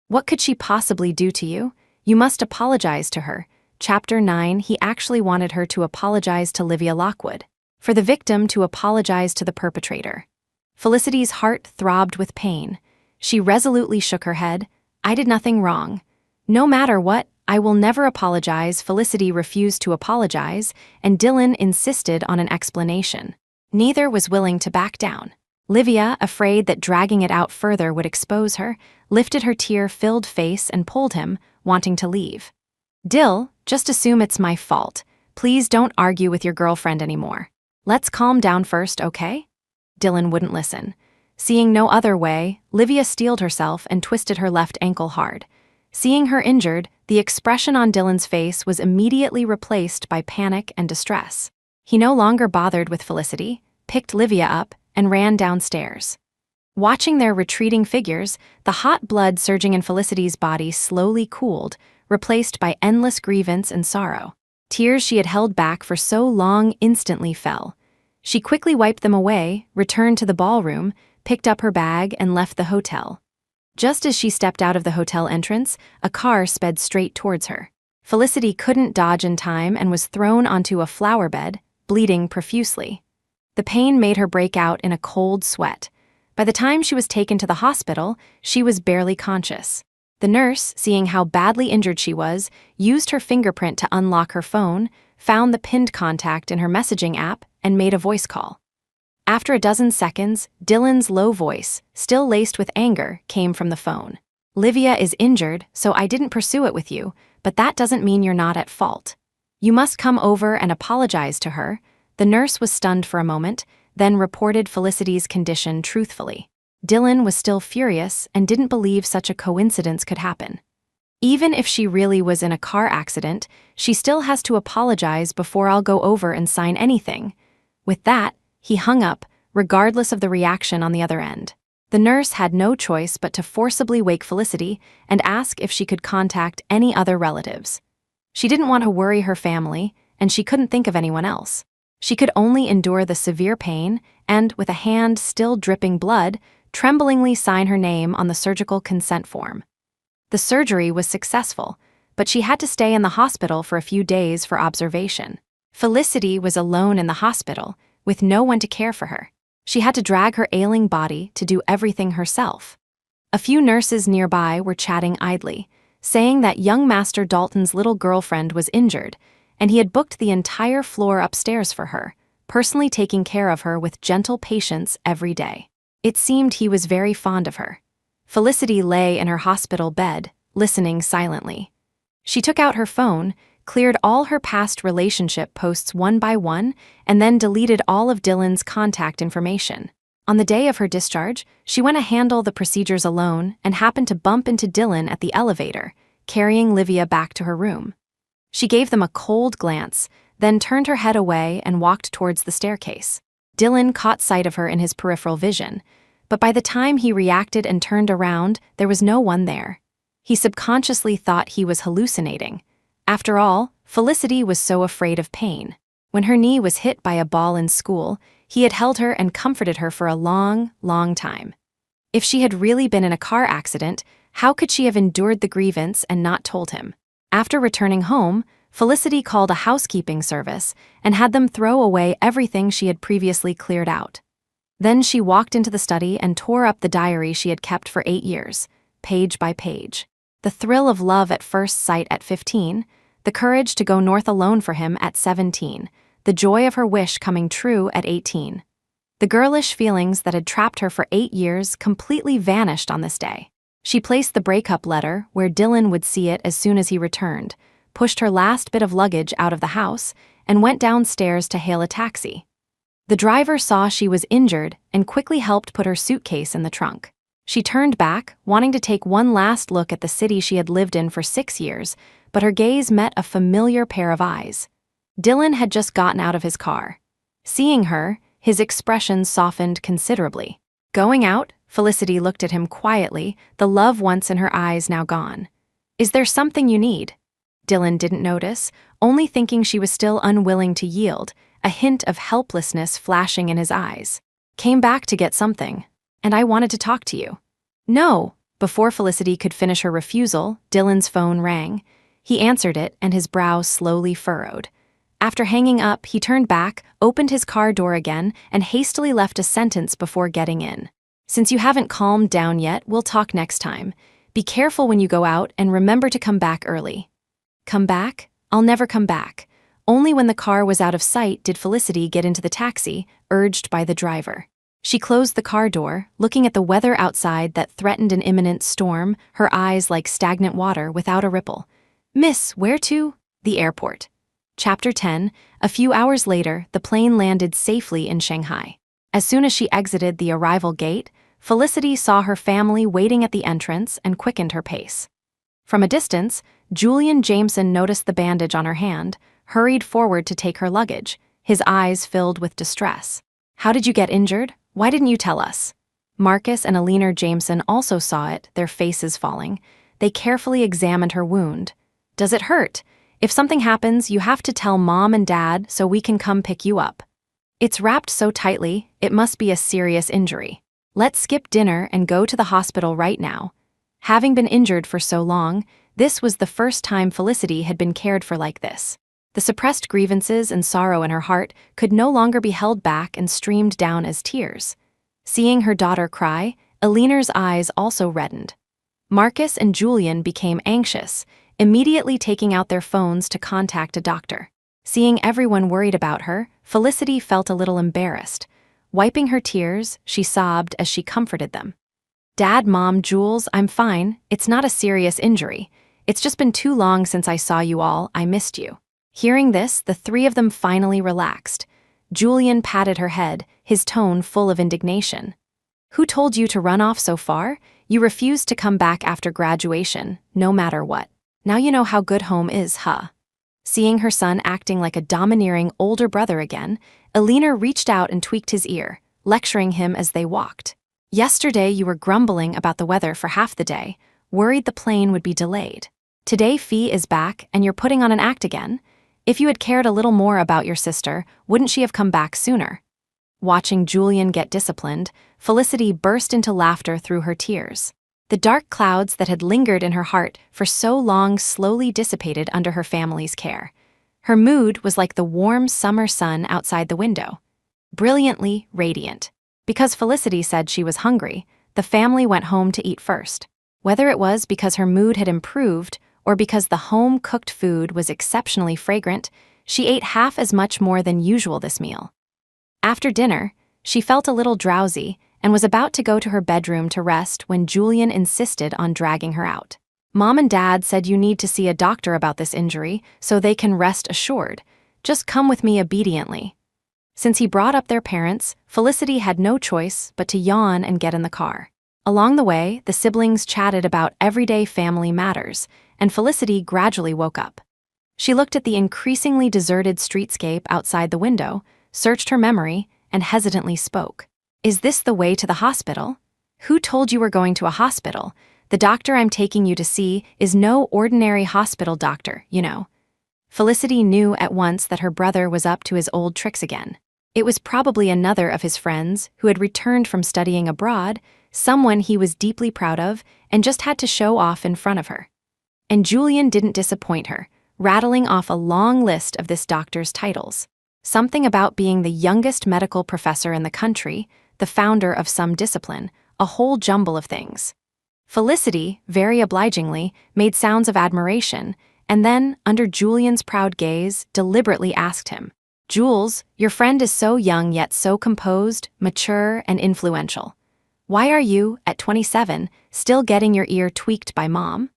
What could she possibly do to you? You must apologize to her." Chapter 9. He actually wanted her to apologize to Livia Lockwood. For the victim to apologize to the perpetrator. Felicity's heart throbbed with pain. She resolutely shook her head. "I did nothing wrong. No matter what, I will never apologize." Felicity refused to apologize, and Dylan insisted on an explanation. Neither was willing to back down. Livia, afraid that dragging it out further would expose her, lifted her tear-filled face and pulled him, wanting to leave. "Dill, just assume it's my fault. Please don't argue with your girlfriend anymore. Let's calm down first, okay?" Dylan wouldn't listen. Seeing no other way, Livia steeled herself and twisted her left ankle hard. Seeing her injured, the expression on Dylan's face was immediately replaced by panic and distress. He no longer bothered with Felicity, picked Livia up, and ran downstairs. Watching their retreating figures, the hot blood surging in Felicity's body slowly cooled, replaced by endless grievance and sorrow. Tears she had held back for so long instantly fell. She quickly wiped them away, returned to the ballroom, picked up her bag, and left the hotel. Just as she stepped out of the hotel entrance, a car sped straight towards her. Felicity couldn't dodge in time and was thrown onto a flower bed, bleeding profusely. The pain made her break out in a cold sweat. By the time she was taken to the hospital, she was barely conscious. The nurse, seeing how badly injured she was, used her fingerprint to unlock her phone, found the pinned contact in her messaging app, and made a voice call. After a dozen seconds, Dylan's low voice, still laced with anger, came from the phone. "Livia is injured, so I didn't pursue it with you, but that doesn't mean you're not at fault. You must come over and apologize to her." The nurse was stunned for a moment, then reported Felicity's condition truthfully. Dylan was still furious and didn't believe such a coincidence could happen. Even if she really was in a car accident, she still has to apologize before I'll go over and sign anything. With that, he hung up, regardless of the reaction on the other end. The nurse had no choice but to forcibly wake Felicity and ask if she could contact any other relatives. She didn't want to worry her family, and she couldn't think of anyone else. She could only endure the severe pain and, with a hand still dripping blood, tremblingly sign her name on the surgical consent form. The surgery was successful, but she had to stay in the hospital for a few days for observation. Felicity was alone in the hospital, with no one to care for her. She had to drag her ailing body to do everything herself. A few nurses nearby were chatting idly, saying that young Master Dalton's little girlfriend was injured, and he had booked the entire floor upstairs for her, personally taking care of her with gentle patience every day. It seemed he was very fond of her. Felicity lay in her hospital bed, listening silently. She took out her phone, cleared all her past relationship posts one by one, and then deleted all of Dylan's contact information. On the day of her discharge, she went to handle the procedures alone and happened to bump into Dylan at the elevator, carrying Livia back to her room. She gave them a cold glance, then turned her head away and walked towards the staircase. Dylan caught sight of her in his peripheral vision, but by the time he reacted and turned around, there was no one there. He subconsciously thought he was hallucinating. After all, Felicity was so afraid of pain. When her knee was hit by a ball in school, he had held her and comforted her for a long, long time. If she had really been in a car accident, how could she have endured the grievance and not told him? After returning home, Felicity called a housekeeping service and had them throw away everything she had previously cleared out. Then she walked into the study and tore up the diary she had kept for 8 years, page by page. The thrill of love at first sight at 15, the courage to go north alone for him at 17, the joy of her wish coming true at 18. The girlish feelings that had trapped her for 8 years completely vanished on this day. She placed the breakup letter where Dylan would see it as soon as he returned, pushed her last bit of luggage out of the house, and went downstairs to hail a taxi. The driver saw she was injured and quickly helped put her suitcase in the trunk. She turned back, wanting to take one last look at the city she had lived in for 6 years, but her gaze met a familiar pair of eyes. Dylan had just gotten out of his car. Seeing her, his expression softened considerably. Going out, Felicity looked at him quietly, the love once in her eyes now gone. "Is there something you need?" Dylan didn't notice, only thinking she was still unwilling to yield, a hint of helplessness flashing in his eyes. "Came back to get something, and I wanted to talk to you." "No." Before Felicity could finish her refusal, Dylan's phone rang. He answered it, and his brow slowly furrowed. After hanging up, he turned back, opened his car door again, and hastily left a sentence before getting in. "Since you haven't calmed down yet, we'll talk next time. Be careful when you go out and remember to come back early." Come back? I'll never come back. Only when the car was out of sight did Felicity get into the taxi, urged by the driver. She closed the car door, looking at the weather outside that threatened an imminent storm, her eyes like stagnant water without a ripple. "Miss, where to?" "The airport." Chapter 10. A few hours later, the plane landed safely in Shanghai. As soon as she exited the arrival gate, Felicity saw her family waiting at the entrance and quickened her pace. From a distance, Julian Jameson noticed the bandage on her hand, hurried forward to take her luggage, his eyes filled with distress. "How did you get injured? Why didn't you tell us?" Marcus and Alina Jameson also saw it, their faces falling. They carefully examined her wound. "Does it hurt? If something happens, you have to tell Mom and Dad so we can come pick you up." "It's wrapped so tightly, it must be a serious injury. Let's skip dinner and go to the hospital right now." Having been injured for so long, this was the first time Felicity had been cared for like this. The suppressed grievances and sorrow in her heart could no longer be held back and streamed down as tears. Seeing her daughter cry, Alina's eyes also reddened. Marcus and Julian became anxious, immediately taking out their phones to contact a doctor. Seeing everyone worried about her, Felicity felt a little embarrassed. Wiping her tears, she sobbed as she comforted them. "Dad, Mom, Jules, I'm fine. It's not a serious injury. It's just been too long since I saw you all. I missed you." Hearing this, the three of them finally relaxed. Julian patted her head, his tone full of indignation. "Who told you to run off so far? You refused to come back after graduation, no matter what. Now you know how good home is, huh?" Seeing her son acting like a domineering older brother again, Alina reached out and tweaked his ear, lecturing him as they walked. "Yesterday you were grumbling about the weather for half the day, worried the plane would be delayed. Today Fee is back and you're putting on an act again. If you had cared a little more about your sister, wouldn't she have come back sooner?" Watching Julian get disciplined, Felicity burst into laughter through her tears. The dark clouds that had lingered in her heart for so long slowly dissipated under her family's care. Her mood was like the warm summer sun outside the window, brilliantly radiant. Because Felicity said she was hungry, the family went home to eat first. Whether it was because her mood had improved or because the home-cooked food was exceptionally fragrant, she ate half as much more than usual this meal. After dinner, she felt a little drowsy and was about to go to her bedroom to rest when Julian insisted on dragging her out. Mom and Dad said you need to see a doctor about this injury so they can rest assured. Just come with me obediently. Since he brought up their parents, Felicity had no choice but to yawn and get in the car. Along the way, the siblings chatted about everyday family matters, and Felicity gradually woke up. She looked at the increasingly deserted streetscape outside the window, searched her memory, and hesitantly spoke. Is this the way to the hospital? Who told you we're going to a hospital? The doctor I'm taking you to see is no ordinary hospital doctor, you know. Felicity knew at once that her brother was up to his old tricks again. It was probably another of his friends who had returned from studying abroad, someone he was deeply proud of, and just had to show off in front of her. And Julian didn't disappoint her, rattling off a long list of this doctor's titles. Something about being the youngest medical professor in the country, the founder of some discipline, a whole jumble of things. Felicity, very obligingly, made sounds of admiration, and then, under Julian's proud gaze, deliberately asked him, Jules, your friend is so young yet so composed, mature, and influential. Why are you, at 27, still getting your ear tweaked by Mom?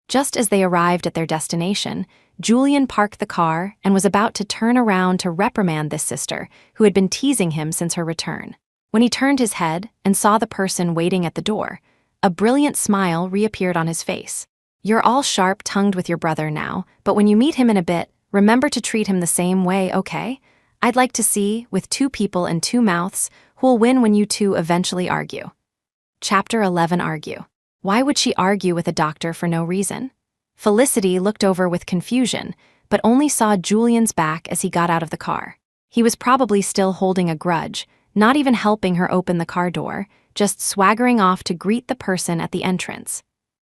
Just as they arrived at their destination, Julian parked the car and was about to turn around to reprimand this sister, who had been teasing him since her return. When he turned his head and saw the person waiting at the door, a brilliant smile reappeared on his face. You're all sharp-tongued with your brother now, but when you meet him in a bit, remember to treat him the same way, okay? I'd like to see, with 2 people and 2 mouths, who'll win when you 2 eventually argue. Chapter 11. Argue. Why would she argue with a doctor for no reason? Felicity looked over with confusion, but only saw Julian's back as he got out of the car. He was probably still holding a grudge, not even helping her open the car door, just swaggering off to greet the person at the entrance.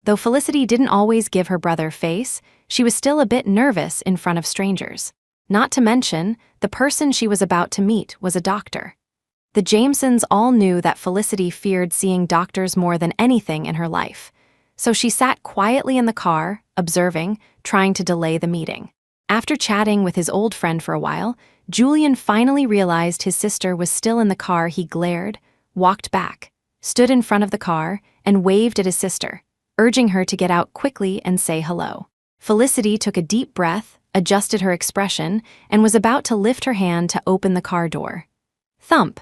Though Felicity didn't always give her brother face, she was still a bit nervous in front of strangers. Not to mention, the person she was about to meet was a doctor. The Jamesons all knew that Felicity feared seeing doctors more than anything in her life, so she sat quietly in the car, observing, trying to delay the meeting. After chatting with his old friend for a while, Julian finally realized his sister was still in the car. He glared, walked back, stood in front of the car, and waved at his sister, urging her to get out quickly and say hello. Felicity took a deep breath, adjusted her expression, and was about to lift her hand to open the car door. Thump!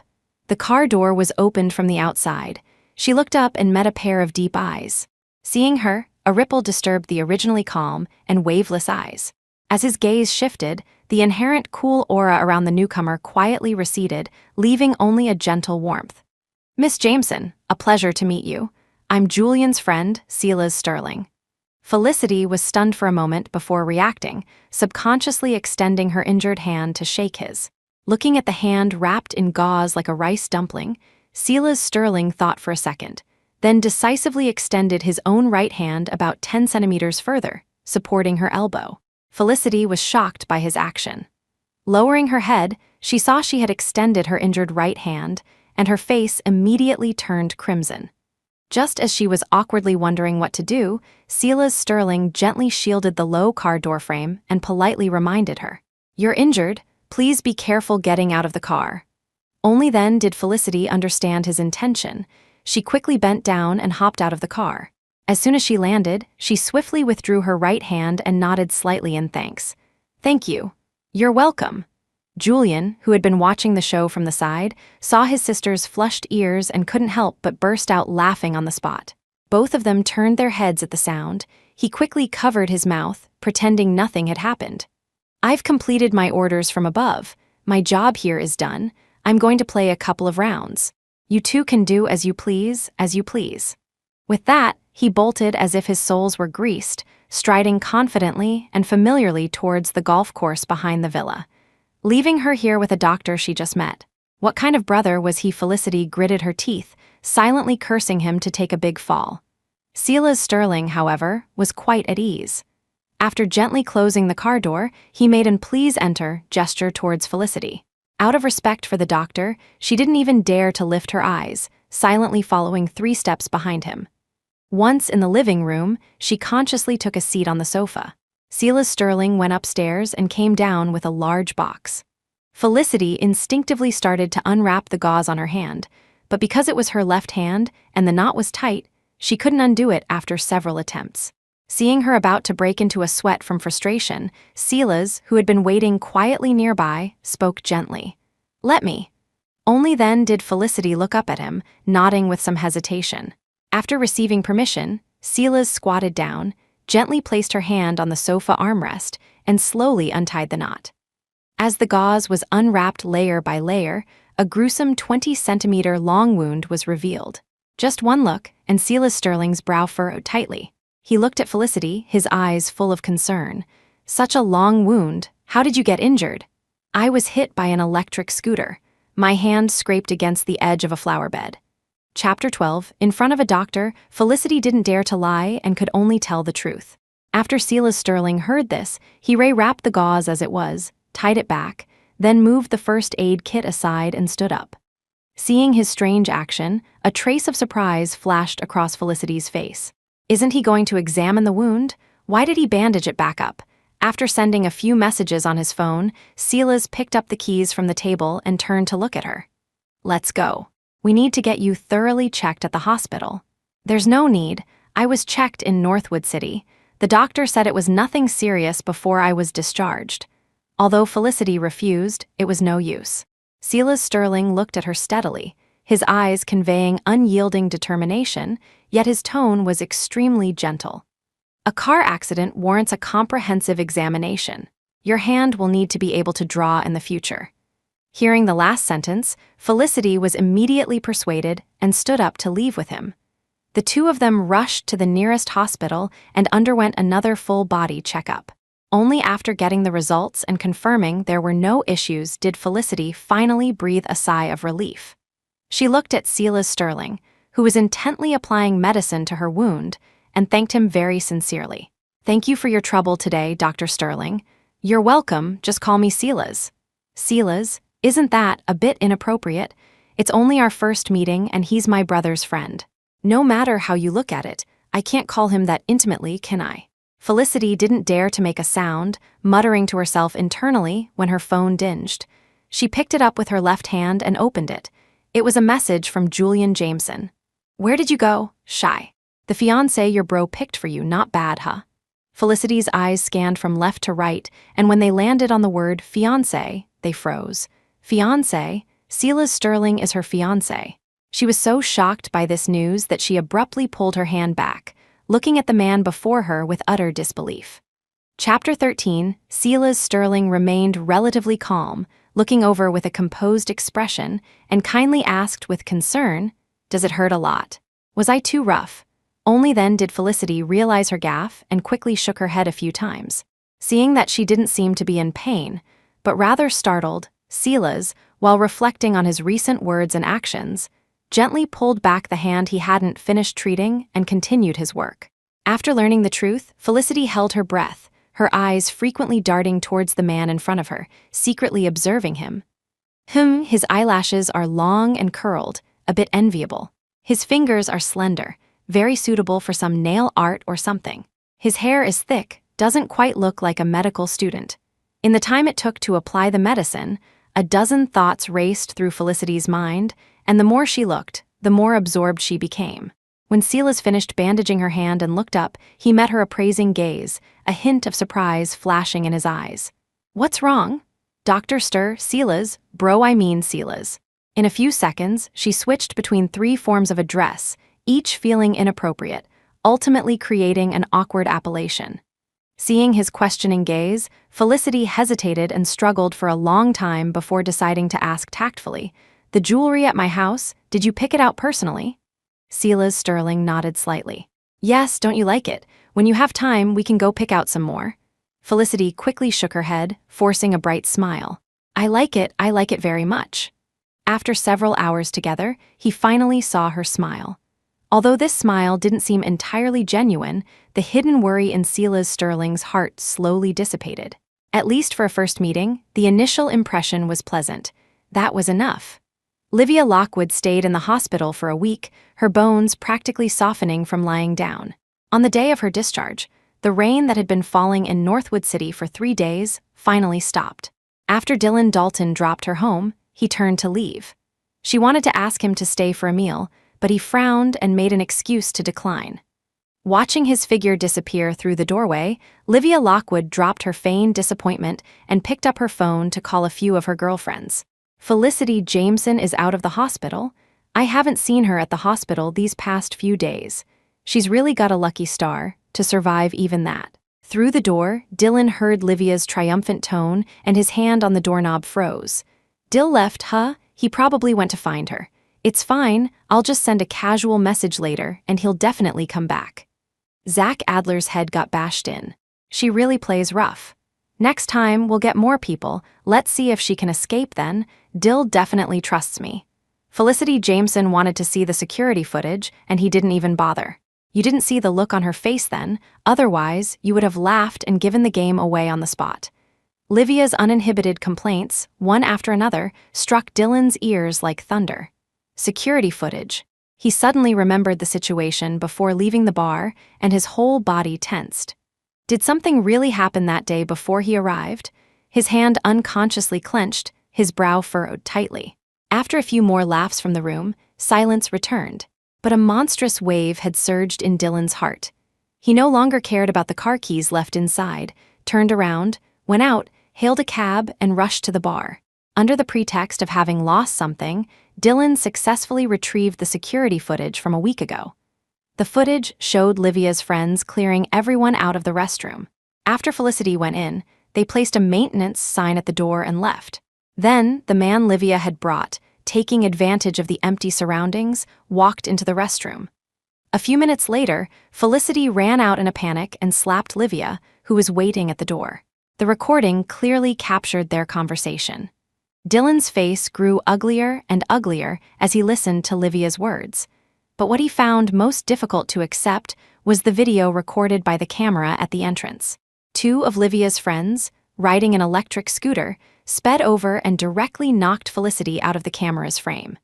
The car door was opened from the outside. She looked up and met a pair of deep eyes. Seeing her, a ripple disturbed the originally calm and waveless eyes. As his gaze shifted, the inherent cool aura around the newcomer quietly receded, leaving only a gentle warmth. Miss Jameson, a pleasure to meet you. I'm Julian's friend, Silas Sterling. Felicity was stunned for a moment before reacting, subconsciously extending her injured hand to shake his. Looking at the hand wrapped in gauze like a rice dumpling, Silas Sterling thought for a second, then decisively extended his own right hand about 10 centimeters further, supporting her elbow. Felicity was shocked by his action. Lowering her head, she saw she had extended her injured right hand, and her face immediately turned crimson. Just as she was awkwardly wondering what to do, Silas Sterling gently shielded the low car door frame and politely reminded her, "You're injured, please be careful getting out of the car." Only then did Felicity understand his intention. She quickly bent down and hopped out of the car. As soon as she landed, she swiftly withdrew her right hand and nodded slightly in thanks. "Thank you. You're welcome." Julian, who had been watching the show from the side, saw his sister's flushed ears and couldn't help but burst out laughing on the spot. Both of them turned their heads at the sound. He quickly covered his mouth, pretending nothing had happened. "I've completed my orders from above. My job here is done. I'm going to play a couple of rounds. You 2 can do as you please, as you please." With that, he bolted as if his soles were greased, striding confidently and familiarly towards the golf course behind the villa. Leaving her here with a doctor she just met. What kind of brother was he? Felicity gritted her teeth, silently cursing him to take a big fall. Silas Sterling, however, was quite at ease. After gently closing the car door, he made an "please enter" gesture towards Felicity. Out of respect for the doctor, she didn't even dare to lift her eyes, silently following 3 steps behind him. Once in the living room, she consciously took a seat on the sofa. Silas Sterling went upstairs and came down with a large box. Felicity instinctively started to unwrap the gauze on her hand, but because it was her left hand and the knot was tight, she couldn't undo it after several attempts. Seeing her about to break into a sweat from frustration, Silas, who had been waiting quietly nearby, spoke gently. "Let me." Only then did Felicity look up at him, nodding with some hesitation. After receiving permission, Silas squatted down, gently placed her hand on the sofa armrest, and slowly untied the knot. As the gauze was unwrapped layer by layer, a gruesome 20-centimeter long wound was revealed. Just one look, and Silas Sterling's brow furrowed tightly. He looked at Felicity, his eyes full of concern. "Such a long wound. How did you get injured?" "I was hit by an electric scooter. My hand scraped against the edge of a flower bed." Chapter 12. In front of a doctor, Felicity didn't dare to lie and could only tell the truth. After Silas Sterling heard this, he wrapped the gauze as it was, tied it back, then moved the first aid kit aside and stood up. Seeing his strange action, a trace of surprise flashed across Felicity's face. Isn't he going to examine the wound? Why did he bandage it back up? After sending a few messages on his phone, Silas picked up the keys from the table and turned to look at her. "Let's go. We need to get you thoroughly checked at the hospital." "There's no need. I was checked in Northwood City. The doctor said it was nothing serious before I was discharged." Although Felicity refused, it was no use. Silas Sterling looked at her steadily, his eyes conveying unyielding determination, yet his tone was extremely gentle. "A car accident warrants a comprehensive examination. Your hand will need to be able to draw in the future." Hearing the last sentence, Felicity was immediately persuaded and stood up to leave with him. The two of them rushed to the nearest hospital and underwent another full-body checkup. Only after getting the results and confirming there were no issues did Felicity finally breathe a sigh of relief. She looked at Silas Sterling, who was intently applying medicine to her wound, and thanked him very sincerely. "Thank you for your trouble today, Dr. Sterling." "You're welcome, just call me Silas." "Silas? Isn't that a bit inappropriate? It's only our first meeting and he's my brother's friend." "No matter how you look at it, I can't call him that intimately, can I?" Felicity didn't dare to make a sound, muttering to herself internally when her phone dinged. She picked it up with her left hand and opened it. It was a message from Julian Jameson. "Where did you go? Shy. The fiancé your bro picked for you, not bad, huh?" Felicity's eyes scanned from left to right, and when they landed on the word fiancé, they froze. Fiancé? Silas Sterling is her fiancé. She was so shocked by this news that she abruptly pulled her hand back, looking at the man before her with utter disbelief. Chapter 13. Silas Sterling remained relatively calm, looking over with a composed expression, and kindly asked with concern, "Does it hurt a lot? Was I too rough?" Only then did Felicity realize her gaffe and quickly shook her head a few times. Seeing that she didn't seem to be in pain, but rather startled, Silas, while reflecting on his recent words and actions, gently pulled back the hand he hadn't finished treating and continued his work. After learning the truth, Felicity held her breath, her eyes frequently darting towards the man in front of her, secretly observing him. His eyelashes are long and curled, a bit enviable. His fingers are slender, very suitable for some nail art or something. His hair is thick, doesn't quite look like a medical student. In the time it took to apply the medicine, a dozen thoughts raced through Felicity's mind, and the more she looked, the more absorbed she became. When Silas finished bandaging her hand and looked up, he met her appraising gaze, a hint of surprise flashing in his eyes. "What's wrong?" "Dr. Silas, bro I mean Silas." In a few seconds, she switched between 3 forms of address, each feeling inappropriate, ultimately creating an awkward appellation. Seeing his questioning gaze, Felicity hesitated and struggled for a long time before deciding to ask tactfully, "The jewelry at my house, did you pick it out personally?" Silas Sterling nodded slightly. "Yes, don't you like it? When you have time, we can go pick out some more." Felicity quickly shook her head, forcing a bright smile. I like it very much." After several hours together, he finally saw her smile. Although this smile didn't seem entirely genuine, the hidden worry in Silas Sterling's heart slowly dissipated. At least for a first meeting, the initial impression was pleasant. That was enough. Livia Lockwood stayed in the hospital for a week, her bones practically softening from lying down. On the day of her discharge, the rain that had been falling in Northwood City for 3 days finally stopped. After Dylan Dalton dropped her home, he turned to leave. She wanted to ask him to stay for a meal, but he frowned and made an excuse to decline. Watching his figure disappear through the doorway, Livia Lockwood dropped her feigned disappointment and picked up her phone to call a few of her girlfriends. Felicity Jameson is out of the hospital. I haven't seen her at the hospital these past few days. She's really got a lucky star to survive even that. Through the door, Dylan heard Livia's triumphant tone and his hand on the doorknob froze. Dill left, huh? He probably went to find her. It's fine, I'll just send a casual message later and he'll definitely come back. Zach Adler's head got bashed in. She really plays rough. Next time, we'll get more people. Let's see if she can escape then. Dill definitely trusts me. Felicity Jameson wanted to see the security footage, and he didn't even bother. You didn't see the look on her face then, otherwise, you would have laughed and given the game away on the spot. Livia's uninhibited complaints, one after another, struck Dylan's ears like thunder. Security footage. He suddenly remembered the situation before leaving the bar, and his whole body tensed. Did something really happen that day before he arrived? His hand unconsciously clenched, his brow furrowed tightly. After a few more laughs from the room, silence returned. But a monstrous wave had surged in Dylan's heart. He no longer cared about the car keys left inside, turned around, went out, hailed a cab, and rushed to the bar. Under the pretext of having lost something, Dylan successfully retrieved the security footage from a week ago. The footage showed Livia's friends clearing everyone out of the restroom. After Felicity went in, they placed a maintenance sign at the door and left. Then, the man Livia had brought, taking advantage of the empty surroundings, walked into the restroom. A few minutes later, Felicity ran out in a panic and slapped Livia, who was waiting at the door. The recording clearly captured their conversation. Dylan's face grew uglier and uglier as he listened to Livia's words. But what he found most difficult to accept was the video recorded by the camera at the entrance. Two of Livia's friends, riding an electric scooter, sped over and directly knocked Felicity out of the camera's frame.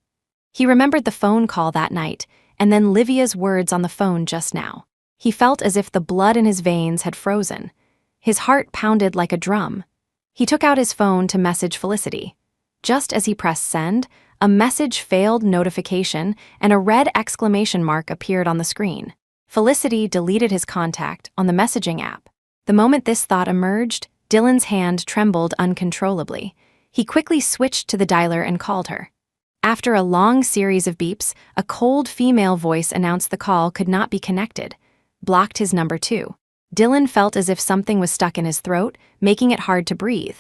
He remembered the phone call that night, and then Livia's words on the phone just now. He felt as if the blood in his veins had frozen. His heart pounded like a drum. He took out his phone to message Felicity. Just as he pressed send, a message failed notification and a red exclamation mark appeared on the screen. Felicity deleted his contact on the messaging app. The moment this thought emerged, Dylan's hand trembled uncontrollably. He quickly switched to the dialer and called her. After a long series of beeps, a cold female voice announced the call could not be connected, blocked his number too. Dylan felt as if something was stuck in his throat, making it hard to breathe.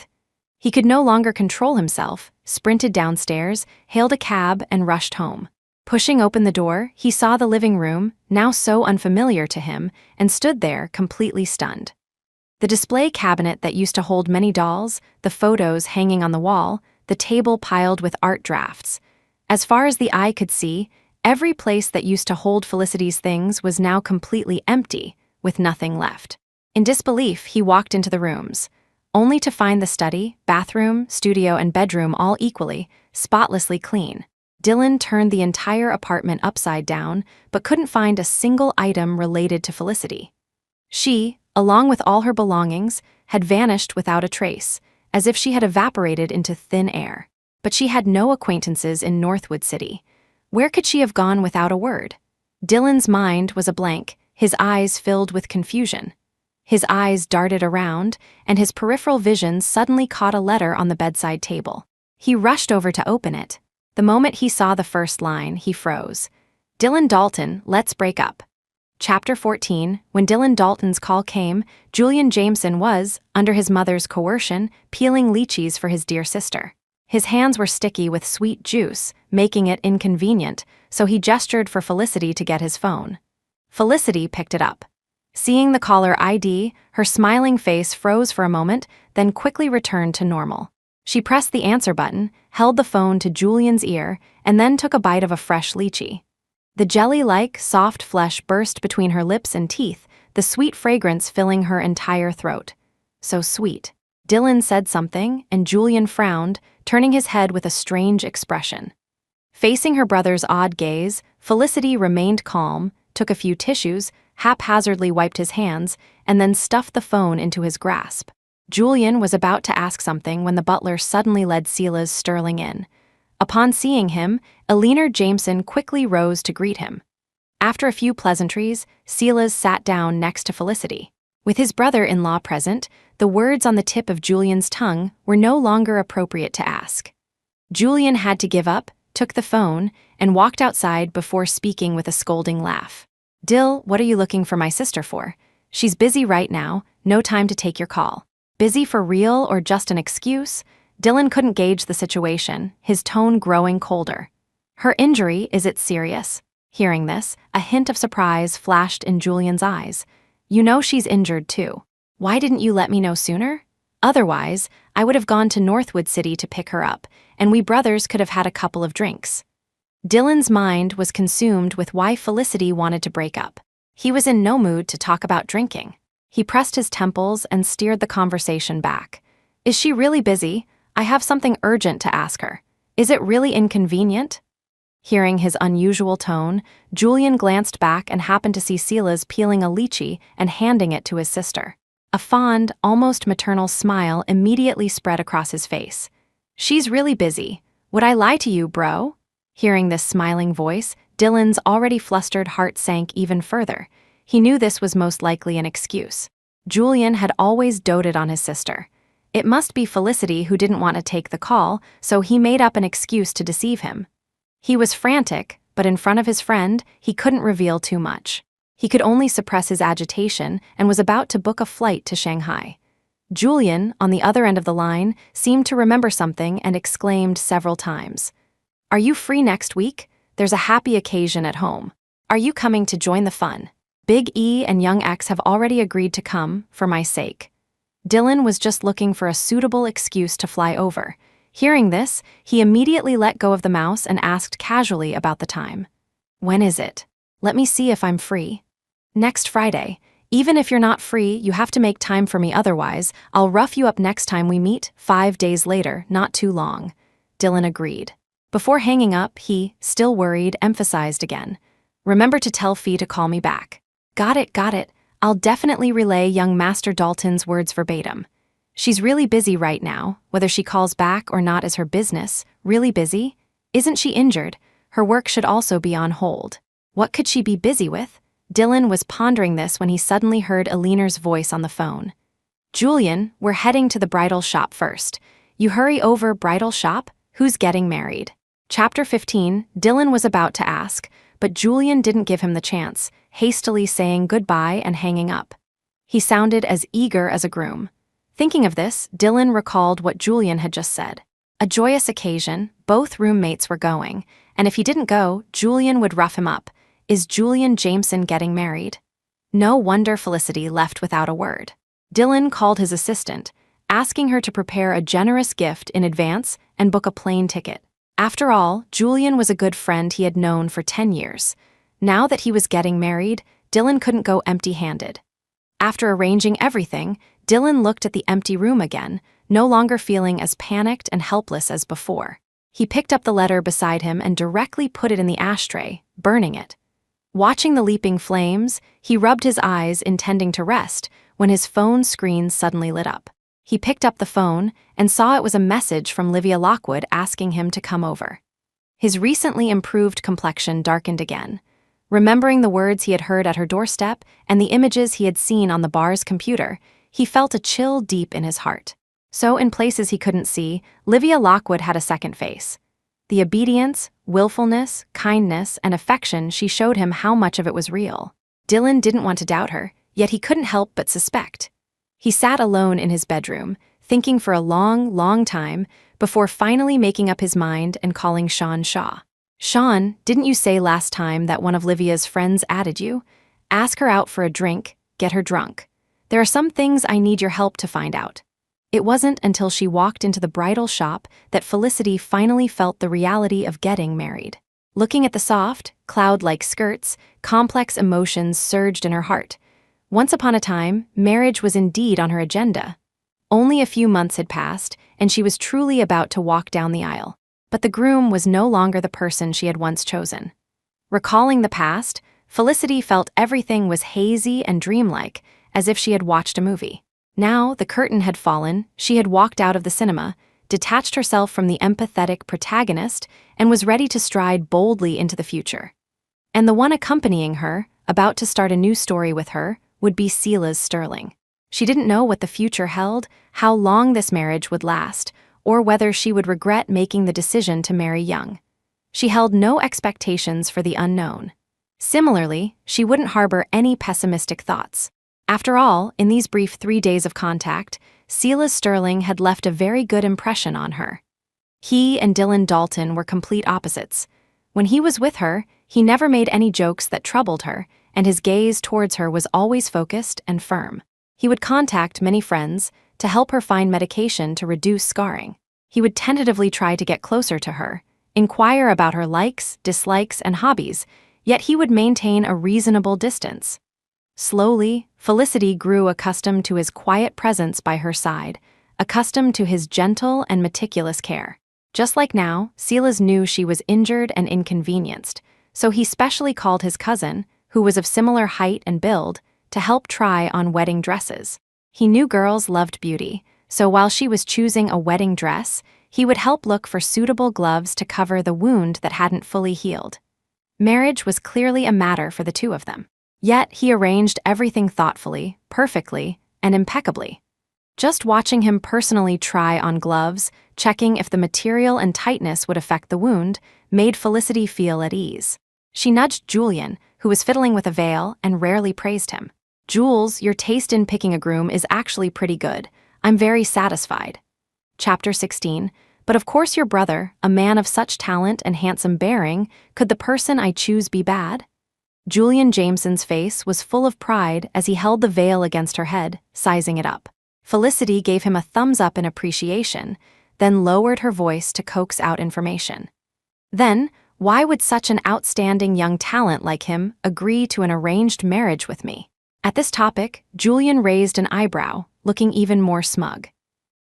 He could no longer control himself, sprinted downstairs, hailed a cab, and rushed home. Pushing open the door, he saw the living room, now so unfamiliar to him, and stood there completely stunned. The display cabinet that used to hold many dolls, the photos hanging on the wall, the table piled with art drafts. As far as the eye could see, every place that used to hold Felicity's things was now completely empty, with nothing left. In disbelief, he walked into the rooms, only to find the study, bathroom, studio, and bedroom all equally, spotlessly clean. Dylan turned the entire apartment upside down, but couldn't find a single item related to Felicity. She, along with all her belongings, had vanished without a trace, as if she had evaporated into thin air. But she had no acquaintances in Northwood City. Where could she have gone without a word? Dylan's mind was a blank, his eyes filled with confusion. His eyes darted around, and his peripheral vision suddenly caught a letter on the bedside table. He rushed over to open it. The moment he saw the first line, he froze. Dylan Dalton, let's break up. Chapter 14. When Dylan Dalton's call came, Julian Jameson was, under his mother's coercion, peeling lychees for his dear sister. His hands were sticky with sweet juice, making it inconvenient, so he gestured for Felicity to get his phone. Felicity picked it up. Seeing the caller ID, her smiling face froze for a moment, then quickly returned to normal. She pressed the answer button, held the phone to Julian's ear, and then took a bite of a fresh lychee. The jelly-like, soft flesh burst between her lips and teeth, the sweet fragrance filling her entire throat. So sweet. Dylan said something, and Julian frowned, turning his head with a strange expression. Facing her brother's odd gaze, Felicity remained calm, took a few tissues, haphazardly wiped his hands, and then stuffed the phone into his grasp. Julian was about to ask something when the butler suddenly led Silas Sterling in. Upon seeing him, Eleanor Jameson quickly rose to greet him. After a few pleasantries, Silas sat down next to Felicity. With his brother-in-law present, the words on the tip of Julian's tongue were no longer appropriate to ask. Julian had to give up, took the phone, and walked outside before speaking with a scolding laugh. "Dill, what are you looking for my sister for? She's busy right now, no time to take your call." Busy for real or just an excuse? Dylan couldn't gauge the situation, his tone growing colder. "Her injury, is it serious?" Hearing this, a hint of surprise flashed in Julian's eyes. "You know she's injured too. Why didn't you let me know sooner? Otherwise, I would have gone to Northwood City to pick her up, and we brothers could have had a couple of drinks." Dylan's mind was consumed with why Felicity wanted to break up. He was in no mood to talk about drinking. He pressed his temples and steered the conversation back. "Is she really busy? I have something urgent to ask her. Is it really inconvenient?" Hearing his unusual tone, Julian glanced back and happened to see Silas peeling a lychee and handing it to his sister. A fond, almost maternal smile immediately spread across his face. "She's really busy. Would I lie to you, bro?" Hearing this smiling voice, Dylan's already flustered heart sank even further. He knew this was most likely an excuse. Julian had always doted on his sister. It must be Felicity who didn't want to take the call, so he made up an excuse to deceive him. He was frantic, but in front of his friend, he couldn't reveal too much. He could only suppress his agitation and was about to book a flight to Shanghai. Julian, on the other end of the line, seemed to remember something and exclaimed several times. "Are you free next week? There's a happy occasion at home. Are you coming to join the fun? Big E and Young X have already agreed to come, for my sake." Dylan was just looking for a suitable excuse to fly over. Hearing this, he immediately let go of the mouse and asked casually about the time. "When is it? Let me see if I'm free." "Next Friday. Even if you're not free, you have to make time for me otherwise. I'll rough you up next time we meet, 5 days later, not too long." Dylan agreed. Before hanging up, he, still worried, emphasized again. "Remember to tell Fee to call me back." Got it. I'll definitely relay young Master Dalton's words verbatim. "She's really busy right now. Whether she calls back or not is her business. Really busy? Isn't she injured? Her work should also be on hold. What could she be busy with?" Dylan was pondering this when he suddenly heard Eleanor's voice on the phone. "Julian, we're heading to the bridal shop first. You hurry over, bridal shop? Who's getting married?" Chapter 15, Dylan was about to ask, but Julian didn't give him the chance, hastily saying goodbye and hanging up. He sounded as eager as a groom. Thinking of this, Dylan recalled what Julian had just said. A joyous occasion, both roommates were going, and if he didn't go, Julian would rough him up. Is Julian Jameson getting married? No wonder Felicity left without a word. Dylan called his assistant, asking her to prepare a generous gift in advance and book a plane ticket. After all, Julian was a good friend he had known for 10 years. Now that he was getting married, Dylan couldn't go empty-handed. After arranging everything, Dylan looked at the empty room again, no longer feeling as panicked and helpless as before. He picked up the letter beside him and directly put it in the ashtray, burning it. Watching the leaping flames, he rubbed his eyes intending to rest when his phone screen suddenly lit up. He picked up the phone and saw it was a message from Livia Lockwood asking him to come over. His recently improved complexion darkened again. Remembering the words he had heard at her doorstep and the images he had seen on the bar's computer, he felt a chill deep in his heart. So in places he couldn't see, Livia Lockwood had a second face. The obedience, willfulness, kindness, and affection she showed him, how much of it was real. Dylan didn't want to doubt her, yet he couldn't help but suspect. He sat alone in his bedroom, thinking for a long time, before finally making up his mind and calling Sean Shaw. "Sean, didn't you say last time that one of Livia's friends added you? Ask her out for a drink, get her drunk. There are some things I need your help to find out." It wasn't until she walked into the bridal shop that Felicity finally felt the reality of getting married. Looking at the soft, cloud-like skirts, complex emotions surged in her heart. Once upon a time, marriage was indeed on her agenda. Only a few months had passed, and she was truly about to walk down the aisle. But the groom was no longer the person she had once chosen. Recalling the past, Felicity felt everything was hazy and dreamlike, as if she had watched a movie. Now, the curtain had fallen, she had walked out of the cinema, detached herself from the empathetic protagonist, and was ready to stride boldly into the future. And the one accompanying her, about to start a new story with her, would be Silas Sterling. She didn't know what the future held, how long this marriage would last, or whether she would regret making the decision to marry young. She held no expectations for the unknown. Similarly, she wouldn't harbor any pessimistic thoughts. After all, in these brief 3 days of contact, Silas Sterling had left a very good impression on her. He and Dylan Dalton were complete opposites. When he was with her, he never made any jokes that troubled her, and his gaze towards her was always focused and firm. He would contact many friends to help her find medication to reduce scarring. He would tentatively try to get closer to her, inquire about her likes, dislikes, and hobbies, yet he would maintain a reasonable distance. Slowly, Felicity grew accustomed to his quiet presence by her side, accustomed to his gentle and meticulous care. Just like now, Silas knew she was injured and inconvenienced, so he specially called his cousin, who was of similar height and build, to help try on wedding dresses. He knew girls loved beauty, so while she was choosing a wedding dress, he would help look for suitable gloves to cover the wound that hadn't fully healed. Marriage was clearly a matter for the two of them. Yet he arranged everything thoughtfully, perfectly, and impeccably. Just watching him personally try on gloves, checking if the material and tightness would affect the wound, made Felicity feel at ease. She nudged Julian, who was fiddling with a veil, and rarely praised him. "Jules, your taste in picking a groom is actually pretty good. I'm very satisfied." Chapter 16. But of course your brother, a man of such talent and handsome bearing, could the person I choose be bad? Julian Jameson's face was full of pride as he held the veil against her head, sizing it up. Felicity gave him a thumbs up in appreciation, then lowered her voice to coax out information. Then, why would such an outstanding young talent like him agree to an arranged marriage with me? At this topic, Julian raised an eyebrow, looking even more smug.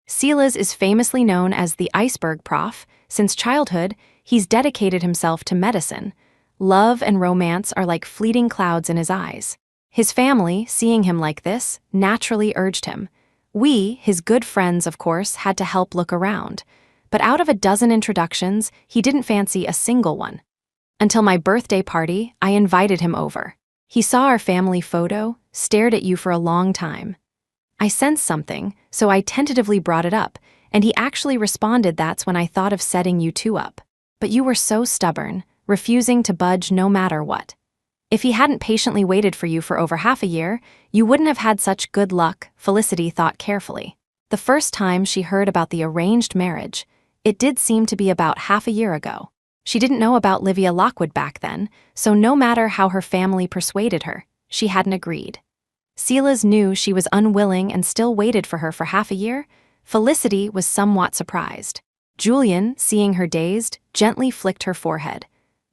Silas is famously known as the iceberg prof. Since childhood, he's dedicated himself to medicine. Love and romance are like fleeting clouds in his eyes. His family, seeing him like this, naturally urged him. We, his good friends, of course, had to help look around. But out of a dozen introductions, he didn't fancy a single one. Until my birthday party, I invited him over. He saw our family photo, stared at you for a long time. I sensed something, so I tentatively brought it up, and he actually responded that's when I thought of setting you two up. But you were so stubborn, refusing to budge no matter what. If he hadn't patiently waited for you for over half a year, you wouldn't have had such good luck, Felicity thought carefully. The first time she heard about the arranged marriage, it did seem to be about half a year ago. She didn't know about Livia Lockwood back then, so no matter how her family persuaded her, she hadn't agreed. Silas knew she was unwilling and still waited for her for half a year. Felicity was somewhat surprised. Julian, seeing her dazed, gently flicked her forehead.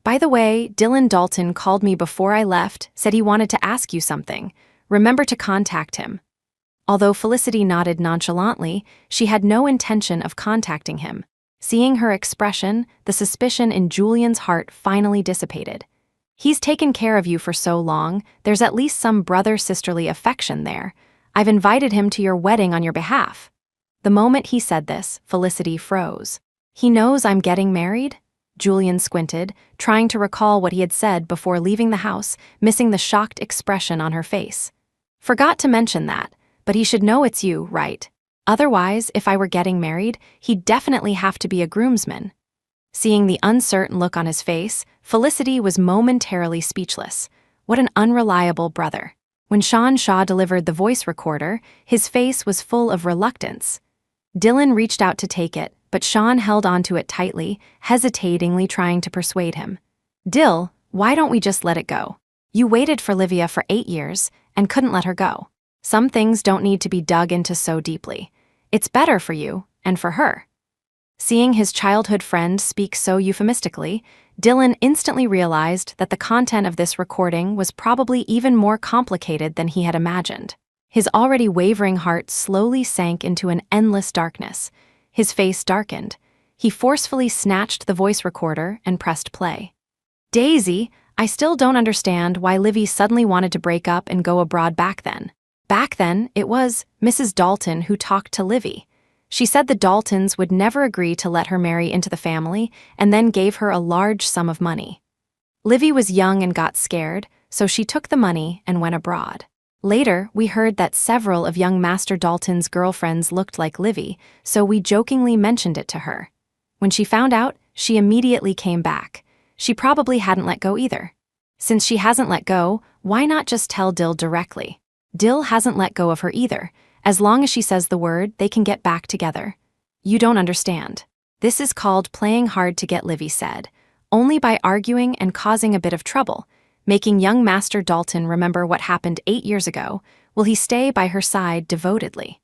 "By the way, Dylan Dalton called me before I left, said he wanted to ask you something. Remember to contact him." Although Felicity nodded nonchalantly, she had no intention of contacting him. Seeing her expression, the suspicion in Julian's heart finally dissipated. "He's taken care of you for so long, there's at least some brother-sisterly affection there. I've invited him to your wedding on your behalf." The moment he said this, Felicity froze. "He knows I'm getting married?" Julian squinted, trying to recall what he had said before leaving the house, missing the shocked expression on her face. "Forgot to mention that, but he should know it's you, right? Otherwise, if I were getting married, he'd definitely have to be a groomsman." Seeing the uncertain look on his face, Felicity was momentarily speechless. What an unreliable brother. When Sean Shaw delivered the voice recorder, his face was full of reluctance. Dylan reached out to take it, but Sean held onto it tightly, hesitatingly trying to persuade him. "Dill, why don't we just let it go? You waited for Livia for 8 years and couldn't let her go. Some things don't need to be dug into so deeply. It's better for you and for her." Seeing his childhood friend speak so euphemistically, Dylan instantly realized that the content of this recording was probably even more complicated than he had imagined. His already wavering heart slowly sank into an endless darkness. His face darkened. He forcefully snatched the voice recorder and pressed play. "Daisy, I still don't understand why Livy suddenly wanted to break up and go abroad back then. Back then, it was Mrs. Dalton who talked to Livy. She said the Daltons would never agree to let her marry into the family and then gave her a large sum of money. Livy was young and got scared, so she took the money and went abroad. Later, we heard that several of young Master Dalton's girlfriends looked like Livy, so we jokingly mentioned it to her. When she found out, she immediately came back. She probably hadn't let go either. Since she hasn't let go, why not just tell Dill directly? Dill hasn't let go of her either. As long as she says the word, they can get back together. You don't understand. This is called playing hard to get, Livy said. Only by arguing and causing a bit of trouble, making young Master Dalton remember what happened 8 years ago, will he stay by her side devotedly.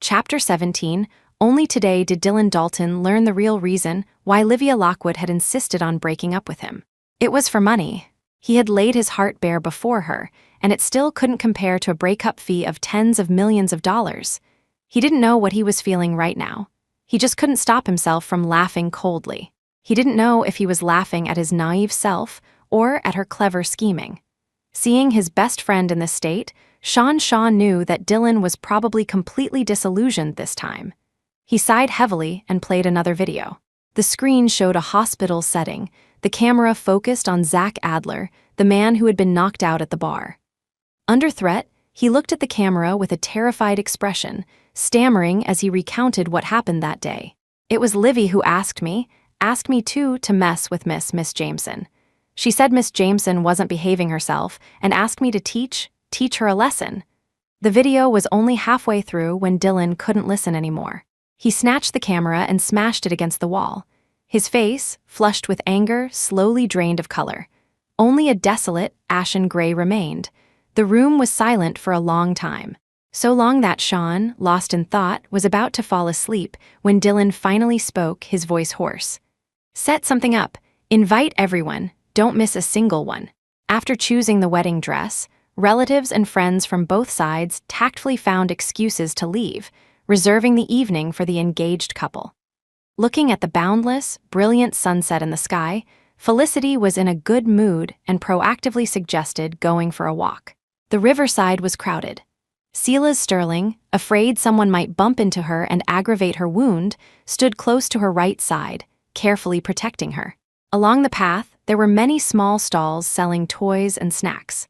Chapter 17. Only today did Dylan Dalton learn the real reason why Livia Lockwood had insisted on breaking up with him. It was for money. He had laid his heart bare before her, and it still couldn't compare to a breakup fee of tens of millions of dollars. He didn't know what he was feeling right now. He just couldn't stop himself from laughing coldly. He didn't know if he was laughing at his naive self or at her clever scheming. Seeing his best friend in this state, Sean Shaw knew that Dylan was probably completely disillusioned this time. He sighed heavily and played another video. The screen showed a hospital setting. The camera focused on Zach Adler, the man who had been knocked out at the bar. Under threat, he looked at the camera with a terrified expression, stammering as he recounted what happened that day. It was Livy who asked me too, to mess with Miss Jameson. She said Miss Jameson wasn't behaving herself and asked me to teach her a lesson. The video was only halfway through when Dylan couldn't listen anymore. He snatched the camera and smashed it against the wall. His face, flushed with anger, slowly drained of color. Only a desolate, ashen gray remained. The room was silent for a long time. So long that Sean, lost in thought, was about to fall asleep when Dylan finally spoke, his voice hoarse. Set something up. Invite everyone. Don't miss a single one. After choosing the wedding dress, relatives and friends from both sides tactfully found excuses to leave, reserving the evening for the engaged couple. Looking at the boundless, brilliant sunset in the sky, Felicity was in a good mood and proactively suggested going for a walk. The riverside was crowded. Silas Sterling, afraid someone might bump into her and aggravate her wound, stood close to her right side, carefully protecting her. Along the path, there were many small stalls selling toys and snacks.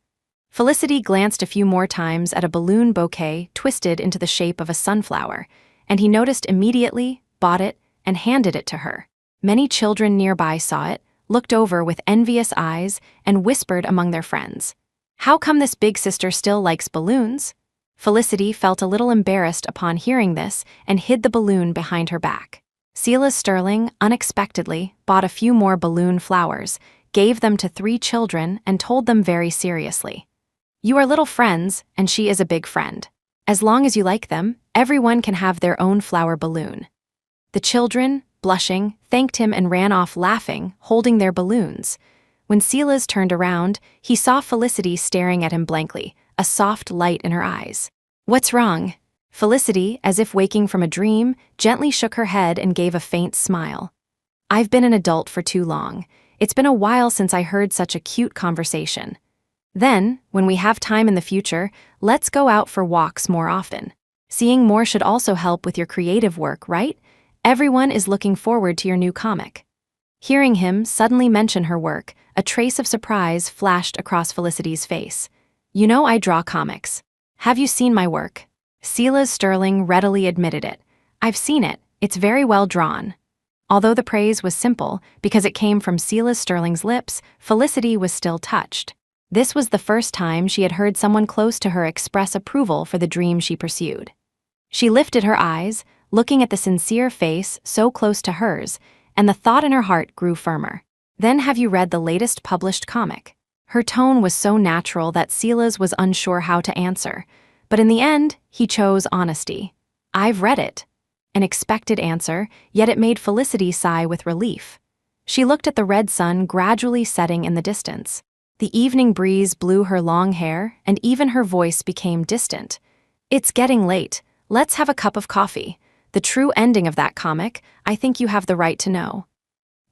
Felicity glanced a few more times at a balloon bouquet twisted into the shape of a sunflower, and he noticed immediately, bought it, and handed it to her. Many children nearby saw it, looked over with envious eyes, and whispered among their friends, "How come this big sister still likes balloons?" Felicity felt a little embarrassed upon hearing this and hid the balloon behind her back. Silas Sterling, unexpectedly, bought a few more balloon flowers, gave them to 3 children, and told them very seriously, "You are little friends, and she is a big friend. As long as you like them, everyone can have their own flower balloon." The children, blushing, thanked him and ran off laughing, holding their balloons. When Silas turned around, he saw Felicity staring at him blankly, a soft light in her eyes. "What's wrong?" Felicity, as if waking from a dream, gently shook her head and gave a faint smile. "I've been an adult for too long. It's been a while since I heard such a cute conversation. Then, when we have time in the future, let's go out for walks more often. Seeing more should also help with your creative work, right? Everyone is looking forward to your new comic." Hearing him suddenly mention her work, a trace of surprise flashed across Felicity's face. "You know I draw comics. Have you seen my work?" Silas Sterling readily admitted it. "I've seen it. It's very well drawn." Although the praise was simple, because it came from Silas Sterling's lips, Felicity was still touched. This was the first time she had heard someone close to her express approval for the dream she pursued. She lifted her eyes, looking at the sincere face so close to hers, and the thought in her heart grew firmer. "Then have you read the latest published comic?" Her tone was so natural that Silas was unsure how to answer, but in the end, he chose honesty. "I've read it." An expected answer, yet it made Felicity sigh with relief. She looked at the red sun gradually setting in the distance. The evening breeze blew her long hair, and even her voice became distant. "It's getting late. Let's have a cup of coffee. The true ending of that comic, I think you have the right to know."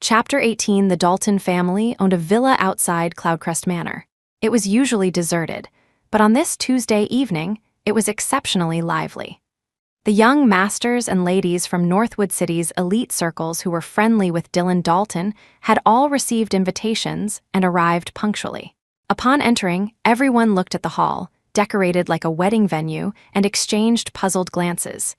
Chapter 18. The Dalton family owned a villa outside Cloudcrest Manor. It was usually deserted, but on this Tuesday evening, It was exceptionally lively. The young masters and ladies from Northwood City's elite circles who were friendly with Dylan Dalton had all received invitations and arrived punctually. Upon entering, everyone looked at the hall, decorated like a wedding venue, and exchanged puzzled glances.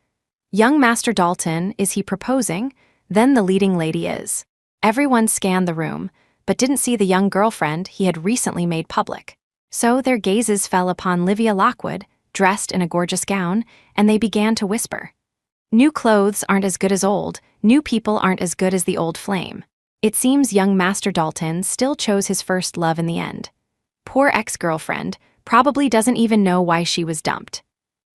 Young Master Dalton, is he proposing? Then the leading lady is. Everyone scanned the room, but didn't see the young girlfriend he had recently made public. So their gazes fell upon Livia Lockwood, dressed in a gorgeous gown, and they began to whisper. New clothes aren't as good as old, new people aren't as good as the old flame. It seems young Master Dalton still chose his first love in the end. Poor ex-girlfriend, probably doesn't even know why she was dumped.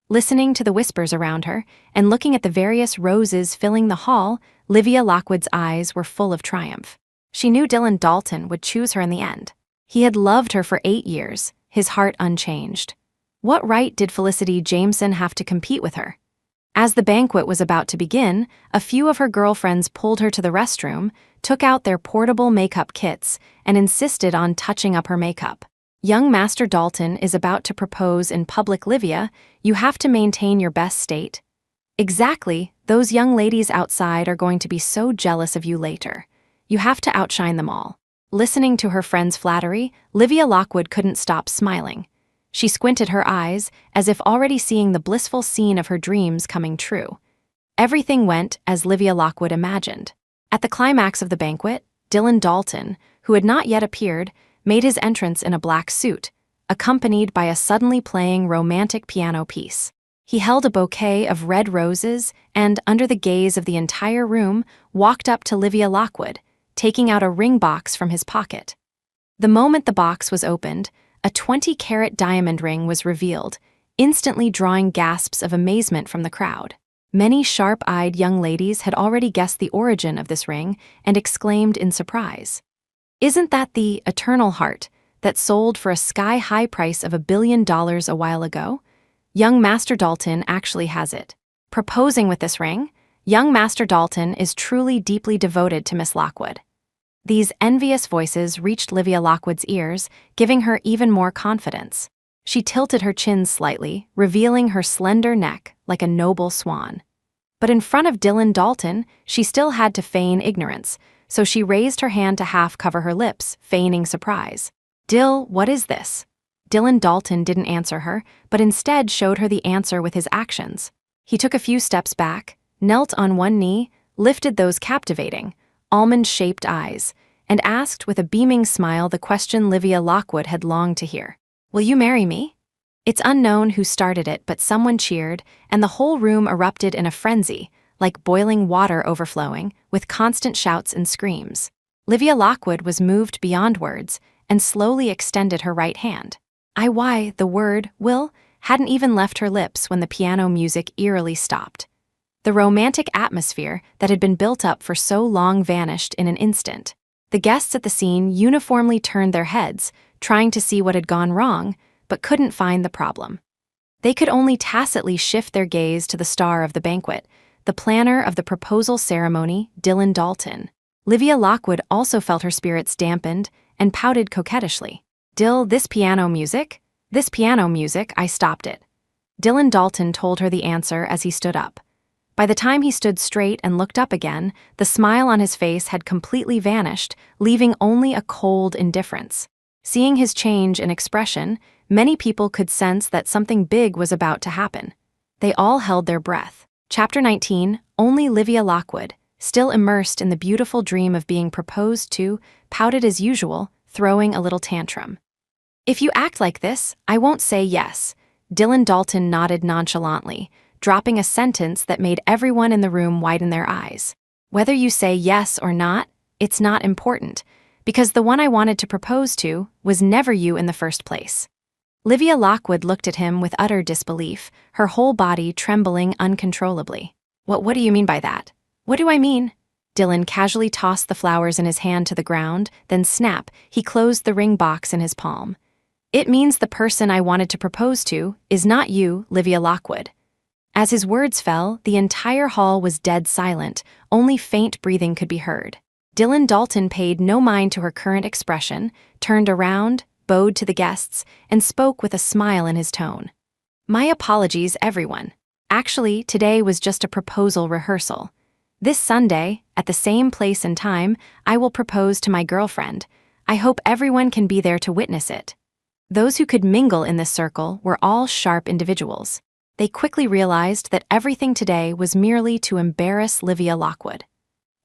Listening to the whispers around her, and looking at the various roses filling the hall, Livia Lockwood's eyes were full of triumph. She knew Dylan Dalton would choose her in the end. He had loved her for 8 years, his heart unchanged. What right did Felicity Jameson have to compete with her? As the banquet was about to begin, a few of her girlfriends pulled her to the restroom, took out their portable makeup kits, and insisted on touching up her makeup. Young Master Dalton is about to propose in public, Livia. You have to maintain your best state. Exactly, those young ladies outside are going to be so jealous of you later. You have to outshine them all. Listening to her friend's flattery, Livia Lockwood couldn't stop smiling. She squinted her eyes, as if already seeing the blissful scene of her dreams coming true. Everything went as Livia Lockwood imagined. At the climax of the banquet, Dylan Dalton, who had not yet appeared, made his entrance in a black suit, accompanied by a suddenly playing romantic piano piece. He held a bouquet of red roses and, under the gaze of the entire room, walked up to Livia Lockwood, taking out a ring box from his pocket. The moment the box was opened, a 20-carat diamond ring was revealed, instantly drawing gasps of amazement from the crowd. Many sharp-eyed young ladies had already guessed the origin of this ring and exclaimed in surprise. Isn't that the eternal heart that sold for a sky-high price of $1 billion a while ago? Young Master Dalton actually has it. Proposing with this ring, young Master Dalton is truly deeply devoted to Miss Lockwood. These envious voices reached Livia Lockwood's ears, giving her even more confidence. She tilted her chin slightly, revealing her slender neck like a noble swan. But in front of Dylan Dalton, she still had to feign ignorance, so she raised her hand to half cover her lips, feigning surprise. Dill, what is this? Dylan Dalton didn't answer her, but instead showed her the answer with his actions. He took a few steps back, knelt on one knee, lifted those captivating, almond-shaped eyes, and asked with a beaming smile the question Livia Lockwood had longed to hear. Will you marry me? It's unknown who started it, but someone cheered, and the whole room erupted in a frenzy, like boiling water overflowing, with constant shouts and screams. Livia Lockwood was moved beyond words, and slowly extended her right hand. The word, will, hadn't even left her lips when the piano music eerily stopped. The romantic atmosphere that had been built up for so long vanished in an instant. The guests at the scene uniformly turned their heads, trying to see what had gone wrong, but couldn't find the problem. They could only tacitly shift their gaze to the star of the banquet, the planner of the proposal ceremony, Dylan Dalton. Livia Lockwood also felt her spirits dampened and pouted coquettishly. Dill, this piano music, I stopped it. Dylan Dalton told her the answer as he stood up. By the time he stood straight and looked up again, the smile on his face had completely vanished, leaving only a cold indifference. Seeing his change in expression, many people could sense that something big was about to happen. They all held their breath. Chapter 19, only Livia Lockwood, still immersed in the beautiful dream of being proposed to, pouted as usual, throwing a little tantrum. If you act like this, I won't say yes. Dylan Dalton nodded nonchalantly, dropping a sentence that made everyone in the room widen their eyes. Whether you say yes or not, it's not important, because the one I wanted to propose to was never you in the first place. Livia Lockwood looked at him with utter disbelief, her whole body trembling uncontrollably. What do you mean by that? What do I mean? Dylan casually tossed the flowers in his hand to the ground, then snap, he closed the ring box in his palm. It means the person I wanted to propose to is not you, Livia Lockwood. As his words fell, the entire hall was dead silent, only faint breathing could be heard. Dylan Dalton paid no mind to her current expression, turned around, bowed to the guests, and spoke with a smile in his tone. My apologies, everyone. Actually, today was just a proposal rehearsal. This Sunday, at the same place and time, I will propose to my girlfriend. I hope everyone can be there to witness it. Those who could mingle in this circle were all sharp individuals. They quickly realized that everything today was merely to embarrass Livia Lockwood.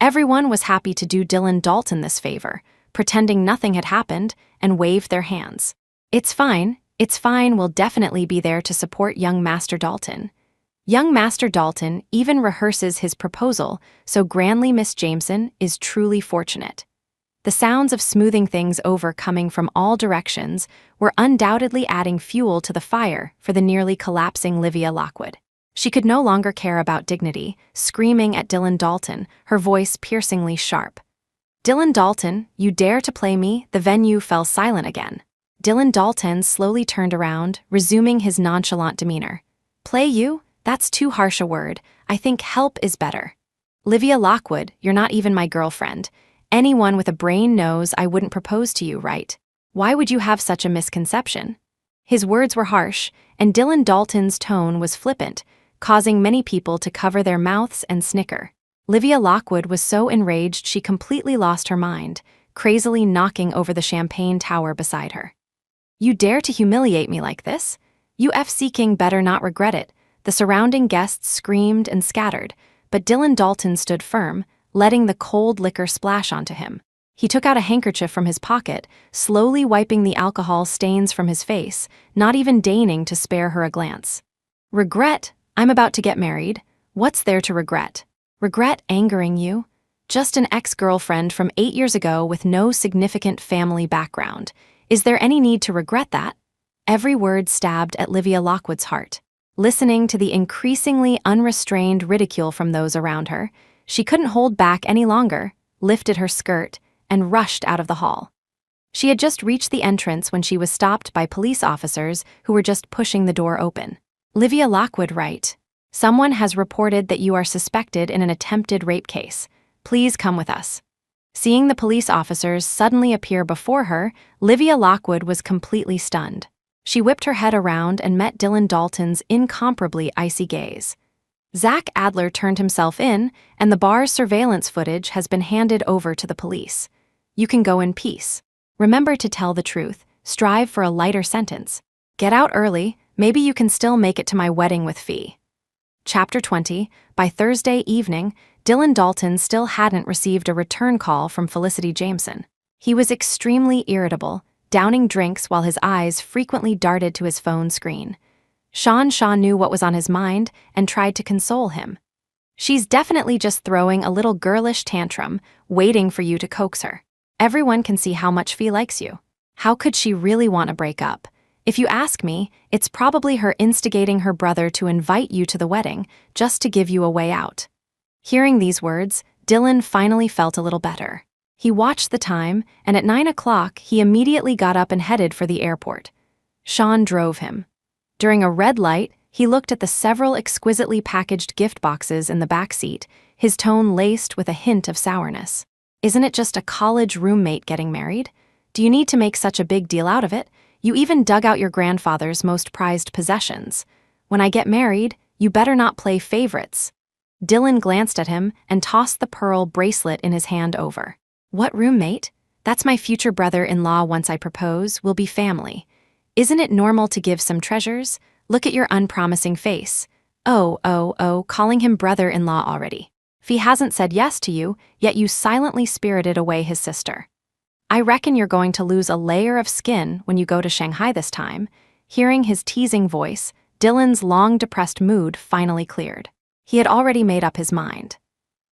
Everyone was happy to do Dylan Dalton this favor, pretending nothing had happened, and waved their hands. It's fine, we'll definitely be there to support young Master Dalton. Young Master Dalton even rehearses his proposal, so grandly Miss Jameson is truly fortunate. The sounds of smoothing things over coming from all directions were undoubtedly adding fuel to the fire for the nearly collapsing Livia Lockwood. She could no longer care about dignity, screaming at Dylan Dalton, her voice piercingly sharp. "Dylan Dalton, you dare to play me?" The venue fell silent again. Dylan Dalton slowly turned around, resuming his nonchalant demeanor. "Play you? That's too harsh a word. I think help is better. Livia Lockwood, you're not even my girlfriend. Anyone with a brain knows I wouldn't propose to you, right? Why would you have such a misconception?" His words were harsh, and Dylan Dalton's tone was flippant, causing many people to cover their mouths and snicker. Livia Lockwood was so enraged she completely lost her mind, crazily knocking over the champagne tower beside her. "You dare to humiliate me like this? You FC King better not regret it." The surrounding guests screamed and scattered, but Dylan Dalton stood firm, letting the cold liquor splash onto him. He took out a handkerchief from his pocket, slowly wiping the alcohol stains from his face, not even deigning to spare her a glance. "Regret? I'm about to get married. What's there to regret? Regret angering you? Just an ex-girlfriend from 8 years ago with no significant family background. Is there any need to regret that?" Every word stabbed at Livia Lockwood's heart. Listening to the increasingly unrestrained ridicule from those around her, she couldn't hold back any longer, lifted her skirt, and rushed out of the hall. She had just reached the entrance when she was stopped by police officers who were just pushing the door open. "Livia Lockwood, right? Someone has reported that you are suspected in an attempted rape case. Please come with us." Seeing the police officers suddenly appear before her, Livia Lockwood was completely stunned. She whipped her head around and met Dylan Dalton's incomparably icy gaze. Zach Adler turned himself in, and the bar's surveillance footage has been handed over to the police. You can go in peace. Remember to tell the truth. Strive for a lighter sentence. Get out early. Maybe you can still make it to my wedding with Fee. Chapter 20. By Thursday evening, Dylan Dalton still hadn't received a return call from Felicity Jameson. He was extremely irritable, downing drinks while his eyes frequently darted to his phone screen. Sean Shaw knew what was on his mind and tried to console him. "She's definitely just throwing a little girlish tantrum, waiting for you to coax her. Everyone can see how much Fee likes you. How could she really want to break up? If you ask me, it's probably her instigating her brother to invite you to the wedding, just to give you a way out." Hearing these words, Dylan finally felt a little better. He watched the time, and at 9 o'clock, he immediately got up and headed for the airport. Sean drove him. During a red light, he looked at the several exquisitely packaged gift boxes in the back seat, his tone laced with a hint of sourness. "Isn't it just a college roommate getting married? Do you need to make such a big deal out of it? You even dug out your grandfather's most prized possessions. When I get married, you better not play favorites." Dylan glanced at him and tossed the pearl bracelet in his hand over. "What roommate? That's my future brother-in-law. Once I propose, we'll be family. Isn't it normal to give some treasures? Look at your unpromising face. Oh, calling him brother-in-law already. Fee hasn't said yes to you, yet you silently spirited away his sister. I reckon you're going to lose a layer of skin when you go to Shanghai this time." Hearing his teasing voice, Dylan's long depressed mood finally cleared. He had already made up his mind.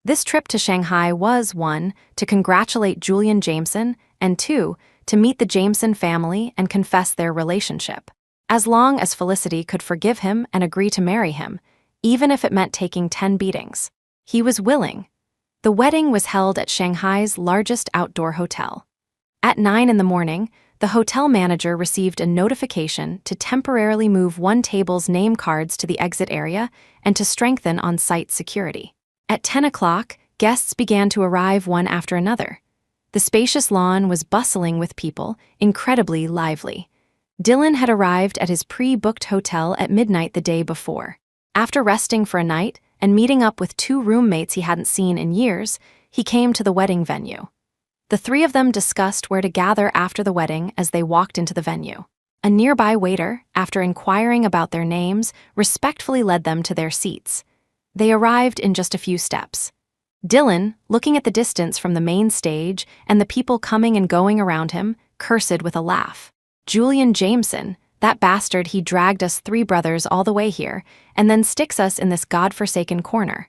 This trip to Shanghai was, 1, to congratulate Julian Jameson, and 2, to meet the Jameson family and confess their relationship. As long as Felicity could forgive him and agree to marry him, even if it meant taking 10 beatings, he was willing. The wedding was held at Shanghai's largest outdoor hotel. At 9 in the morning, the hotel manager received a notification to temporarily move one table's name cards to the exit area and to strengthen on-site security. At 10 o'clock, guests began to arrive one after another. The spacious lawn was bustling with people, incredibly lively. Dylan had arrived at his pre-booked hotel at midnight the day before. After resting for a night and meeting up with 2 roommates he hadn't seen in years, he came to the wedding venue. The 3 of them discussed where to gather after the wedding as they walked into the venue. A nearby waiter, after inquiring about their names, respectfully led them to their seats. They arrived in just a few steps. Dylan, looking at the distance from the main stage and the people coming and going around him, cursed with a laugh. Julian Jameson, that bastard, he dragged us 3 brothers all the way here and then sticks us in this godforsaken corner.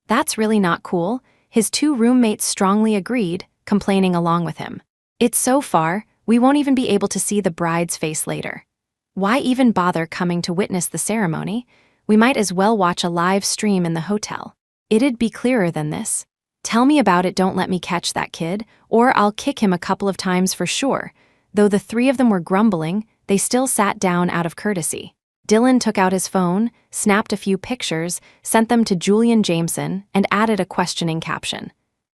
That's really not cool, his 2 roommates strongly agreed, complaining along with him. It's so far, we won't even be able to see the bride's face later. Why even bother coming to witness the ceremony? We might as well watch a live stream in the hotel. It'd be clearer than this. Tell me about it, don't let me catch that kid, or I'll kick him a couple of times for sure. Though the 3 of them were grumbling, they still sat down out of courtesy. Dylan took out his phone, snapped a few pictures, sent them to Julian Jameson, and added a questioning caption.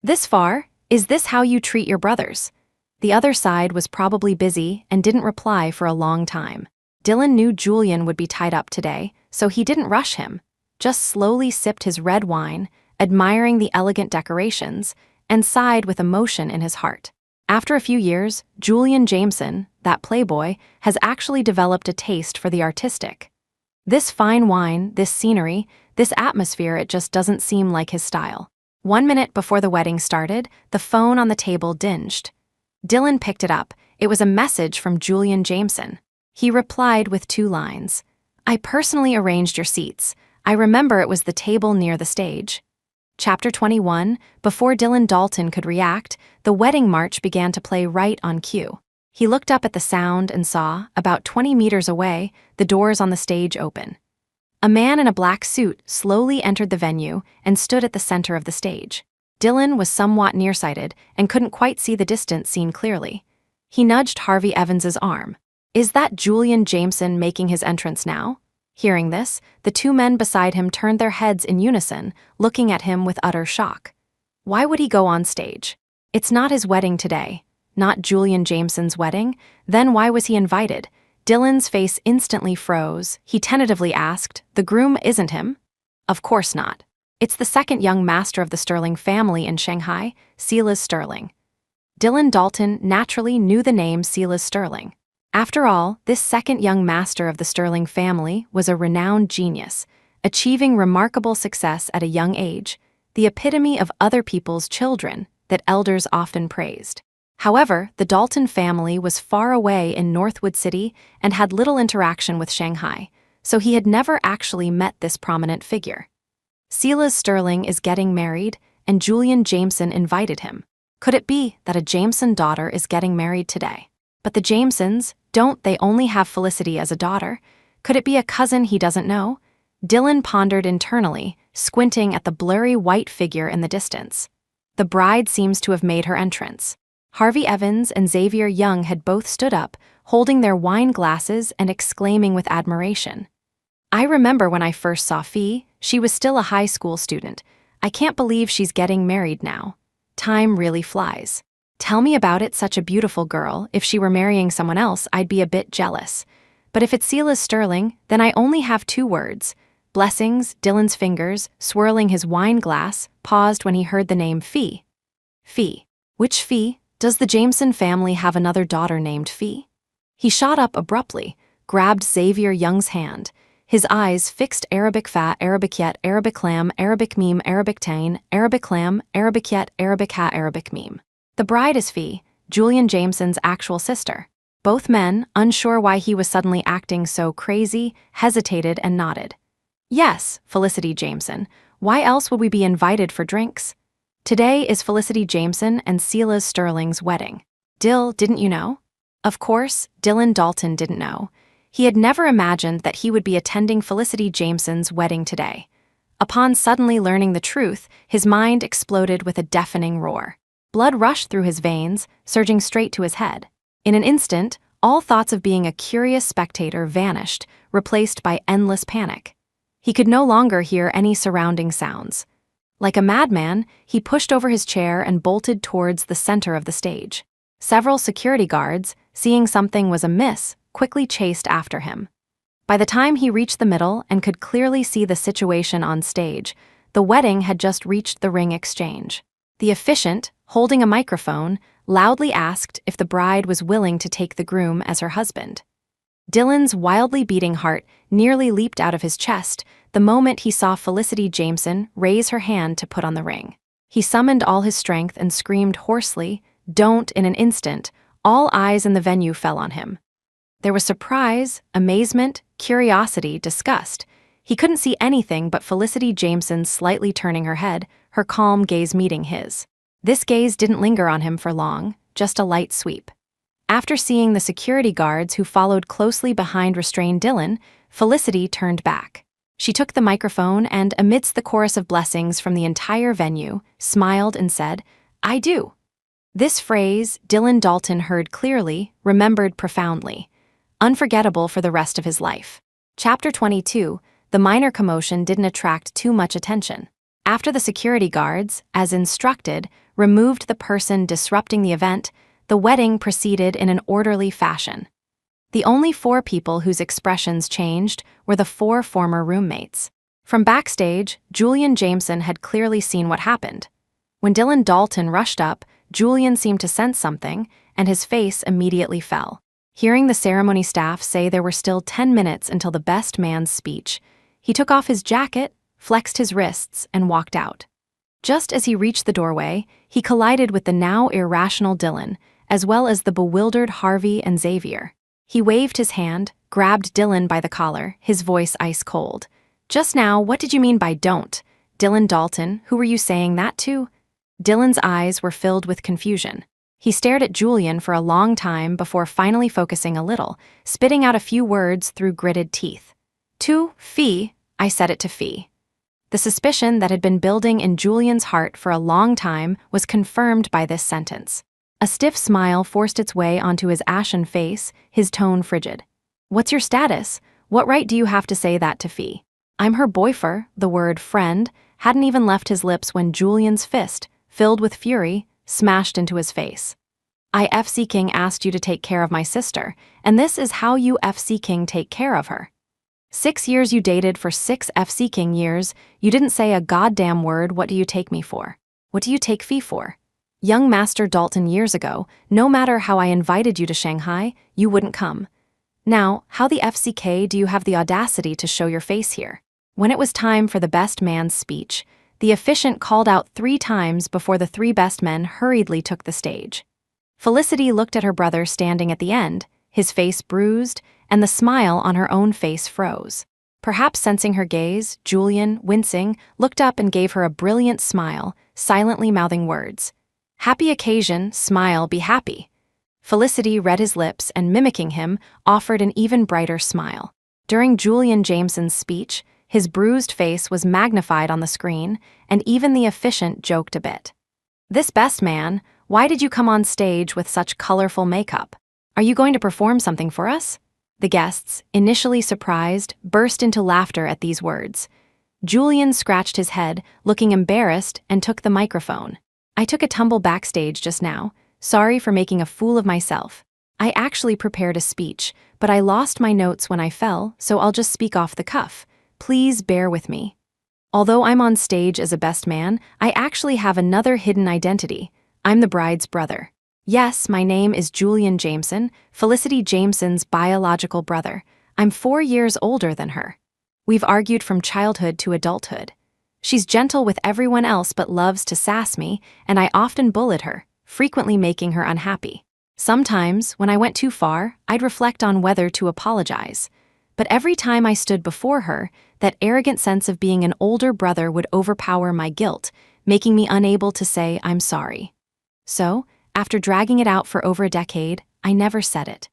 This far? Is this how you treat your brothers? The other side was probably busy and didn't reply for a long time. Dylan knew Julian would be tied up today, so he didn't rush him, just slowly sipped his red wine, admiring the elegant decorations, and sighed with emotion in his heart. After a few years, Julian Jameson, that playboy, has actually developed a taste for the artistic. This fine wine, this scenery, this atmosphere, it just doesn't seem like his style. 1 minute before the wedding started, the phone on the table dinged. Dylan picked it up. It was a message from Julian Jameson. He replied with 2 lines. I personally arranged your seats. I remember it was the table near the stage. Chapter 21, before Dylan Dalton could react, the wedding march began to play right on cue. He looked up at the sound and saw, about 20 meters away, the doors on the stage open. A man in a black suit slowly entered the venue and stood at the center of the stage. Dylan was somewhat nearsighted and couldn't quite see the distant scene clearly. He nudged Harvey Evans's arm. Is that Julian Jameson making his entrance now? Hearing this, the 2 men beside him turned their heads in unison, looking at him with utter shock. Why would he go on stage? It's not his wedding today. Not Julian Jameson's wedding? Then why was he invited? Dylan's face instantly froze. He tentatively asked, the groom isn't him? Of course not. It's the 2nd young master of the Sterling family in Shanghai, Silas Sterling. Dylan Dalton naturally knew the name Silas Sterling. After all, this 2nd young master of the Sterling family was a renowned genius, achieving remarkable success at a young age, the epitome of other people's children that elders often praised. However, the Dalton family was far away in Northwood City and had little interaction with Shanghai, so he had never actually met this prominent figure. Silas Sterling is getting married, and Julian Jameson invited him. Could it be that a Jameson daughter is getting married today? But the Jamesons, don't they only have Felicity as a daughter? Could it be a cousin he doesn't know? Dylan pondered internally, squinting at the blurry white figure in the distance. The bride seems to have made her entrance. Harvey Evans and Xavier Young had both stood up, holding their wine glasses and exclaiming with admiration. I remember when I first saw Fee, she was still a high school student. I can't believe she's getting married now. Time really flies. Tell me about it, such a beautiful girl. If she were marrying someone else, I'd be a bit jealous. But if it's Silas Sterling, then I only have 2 words. Blessings. Dylan's fingers, swirling his wine glass, paused when he heard the name Fee. Fee. Which Fee? Does the Jameson family have another daughter named Fee? He shot up abruptly, grabbed Xavier Young's hand. His eyes fixed Arabic fa, Arabic yet, Arabic lam, Arabic meme, Arabic tain, Arabic lam, Arabic yet, Arabic ha, Arabic meme. The bride is Fee, Julian Jameson's actual sister. Both men, unsure why he was suddenly acting so crazy, hesitated and nodded. Yes, Felicity Jameson. Why else would we be invited for drinks? Today is Felicity Jameson and Silas Sterling's wedding. Dill, didn't you know? Of course, Dylan Dalton didn't know. He had never imagined that he would be attending Felicity Jameson's wedding today. Upon suddenly learning the truth, his mind exploded with a deafening roar. Blood rushed through his veins, surging straight to his head. In an instant, all thoughts of being a curious spectator vanished, replaced by endless panic. He could no longer hear any surrounding sounds. Like a madman, he pushed over his chair and bolted towards the center of the stage. Several security guards, seeing something was amiss, quickly chased after him. By the time he reached the middle and could clearly see the situation on stage, the wedding had just reached the ring exchange. The officiant, holding a microphone, loudly asked if the bride was willing to take the groom as her husband. Dylan's wildly beating heart nearly leaped out of his chest the moment he saw Felicity Jameson raise her hand to put on the ring. He summoned all his strength and screamed hoarsely, "Don't!" In an instant, all eyes in the venue fell on him. There was surprise, amazement, curiosity, disgust. He couldn't see anything but Felicity Jameson slightly turning her head, her calm gaze meeting his. This gaze didn't linger on him for long, just a light sweep. After seeing the security guards who followed closely behind restrained Dylan, Felicity turned back. She took the microphone and, amidst the chorus of blessings from the entire venue, smiled and said, "I do." This phrase, Dylan Dalton heard clearly, remembered profoundly. Unforgettable for the rest of his life. Chapter 22, the minor commotion didn't attract too much attention. After the security guards, as instructed, removed the person disrupting the event, the wedding proceeded in an orderly fashion. The only 4 people whose expressions changed were the 4 former roommates. From backstage, Julian Jameson had clearly seen what happened. When Dylan Dalton rushed up, Julian seemed to sense something, and his face immediately fell. Hearing the ceremony staff say there were still 10 minutes until the best man's speech, he took off his jacket, flexed his wrists, and walked out. Just as he reached the doorway, he collided with the now irrational Dylan, as well as the bewildered Harvey and Xavier. He waved his hand, grabbed Dylan by the collar, his voice ice cold. "Just now, what did you mean by don't? Dylan Dalton, who were you saying that to?" Dylan's eyes were filled with confusion. He stared at Julian for a long time before finally focusing a little, spitting out a few words through gritted teeth. "To Fee, I said it to Fee." The suspicion that had been building in Julian's heart for a long time was confirmed by this sentence. A stiff smile forced its way onto his ashen face, his tone frigid. "What's your status? What right do you have to say that to Fee?" "I'm her boyfriend." The word friend hadn't even left his lips when Julian's fist, filled with fury, smashed into his face. "I FC King asked you to take care of my sister, and this is how you FC King take care of her. 6 years you dated for 6 FC King years, you didn't say a goddamn word. What do you take me for? What do you take Fee for? Young Master Dalton years ago, no matter how I invited you to Shanghai, you wouldn't come. Now, how the FCK do you have the audacity to show your face here?" When it was time for the best man's speech, the officiant called out 3 times before the 3 best men hurriedly took the stage. Felicity looked at her brother standing at the end, his face bruised, and the smile on her own face froze. Perhaps sensing her gaze, Julian, wincing, looked up and gave her a brilliant smile, silently mouthing words. "Happy occasion, smile, be happy." Felicity read his lips and, mimicking him, offered an even brighter smile. During Julian Jameson's speech, his bruised face was magnified on the screen, and even the officiant joked a bit. "This best man, why did you come on stage with such colorful makeup? Are you going to perform something for us?" The guests, initially surprised, burst into laughter at these words. Julian scratched his head, looking embarrassed, and took the microphone. "I took a tumble backstage just now. Sorry for making a fool of myself. I actually prepared a speech, but I lost my notes when I fell, so I'll just speak off the cuff. Please bear with me. Although I'm on stage as a best man, I actually have another hidden identity. I'm the bride's brother. Yes, my name is Julian Jameson, Felicity Jameson's biological brother. I'm 4 years older than her. We've argued from childhood to adulthood. She's gentle with everyone else but loves to sass me, and I often bullied her, frequently making her unhappy. Sometimes, when I went too far, I'd reflect on whether to apologize. But every time I stood before her, that arrogant sense of being an older brother would overpower my guilt, making me unable to say I'm sorry. So, after dragging it out for over a decade, I never said it.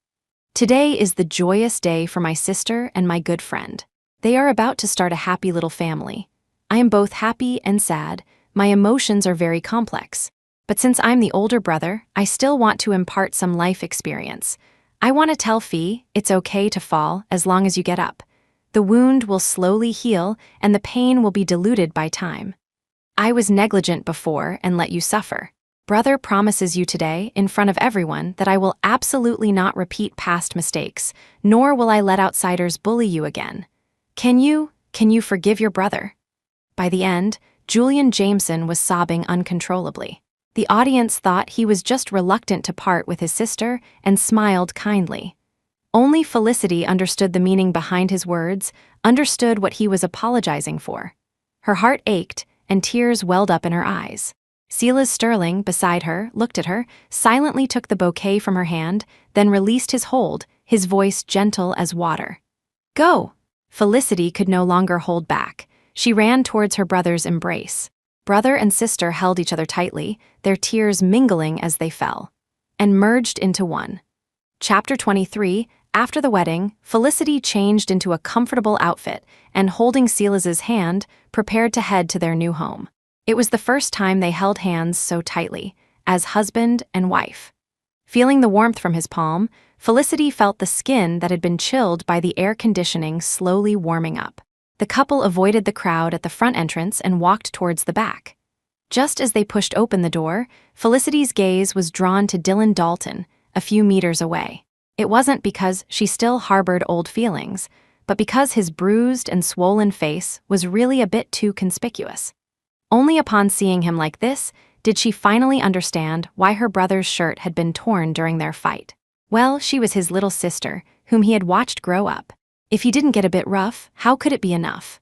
Today is the joyous day for my sister and my good friend. They are about to start a happy little family. I am both happy and sad. My emotions are very complex. But since I'm the older brother, I still want to impart some life experience. I want to tell Fee it's okay to fall as long as you get up. The wound will slowly heal and the pain will be diluted by time. I was negligent before and let you suffer. Brother promises you today, in front of everyone, that I will absolutely not repeat past mistakes, nor will I let outsiders bully you again. Can you forgive your brother?" By the end, Julian Jameson was sobbing uncontrollably. The audience thought he was just reluctant to part with his sister and smiled kindly. Only Felicity understood the meaning behind his words, understood what he was apologizing for. Her heart ached, and tears welled up in her eyes. Silas Sterling, beside her, looked at her, silently took the bouquet from her hand, then released his hold, his voice gentle as water. "Go!" Felicity could no longer hold back. She ran towards her brother's embrace. Brother and sister held each other tightly, their tears mingling as they fell, and merged into one. Chapter 23. After the wedding, Felicity changed into a comfortable outfit and, holding Silas's hand, prepared to head to their new home. It was the first time they held hands so tightly, as husband and wife. Feeling the warmth from his palm, Felicity felt the skin that had been chilled by the air conditioning slowly warming up. The couple avoided the crowd at the front entrance and walked towards the back. Just as they pushed open the door, Felicity's gaze was drawn to Dylan Dalton, a few meters away. It wasn't because she still harbored old feelings, but because his bruised and swollen face was really a bit too conspicuous. Only upon seeing him like this did she finally understand why her brother's shirt had been torn during their fight. Well, she was his little sister, whom he had watched grow up. If he didn't get a bit rough, how could it be enough?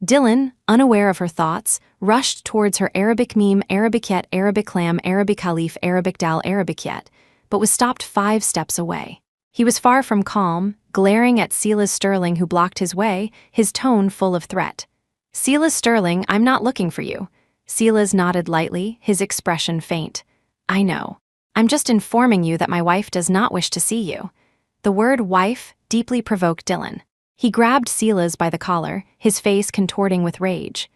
Dylan, unaware of her thoughts, rushed towards her Arabic meme, Arabic yet, Arabic lamb, Arabic Khalif, Arabic dal, Arabic yet, but was stopped 5 steps away. He was far from calm, glaring at Silas Sterling, who blocked his way, his tone full of threat. "Silas Sterling, I'm not looking for you." Silas nodded lightly, his expression faint. "I know. I'm just informing you that my wife does not wish to see you." The word wife deeply provoked Dylan. He grabbed Silas by the collar, his face contorting with rage.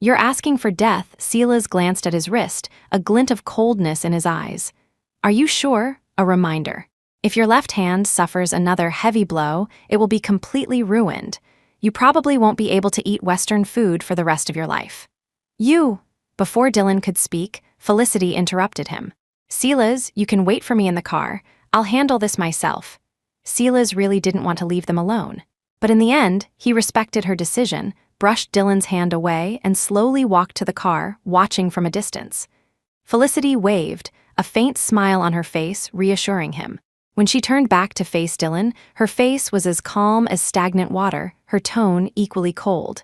"You're asking for death." Silas glanced at his wrist, a glint of coldness in his eyes. "Are you sure?" A reminder. "If your left hand suffers another heavy blow, it will be completely ruined. You probably won't be able to eat Western food for the rest of your life." Before Dylan could speak, Felicity interrupted him. "Silas, you can wait for me in the car. I'll handle this myself." Silas really didn't want to leave them alone. But in the end, he respected her decision, brushed Dylan's hand away, and slowly walked to the car, watching from a distance. Felicity waved, a faint smile on her face, reassuring him. When she turned back to face Dylan, her face was as calm as stagnant water, her tone equally cold.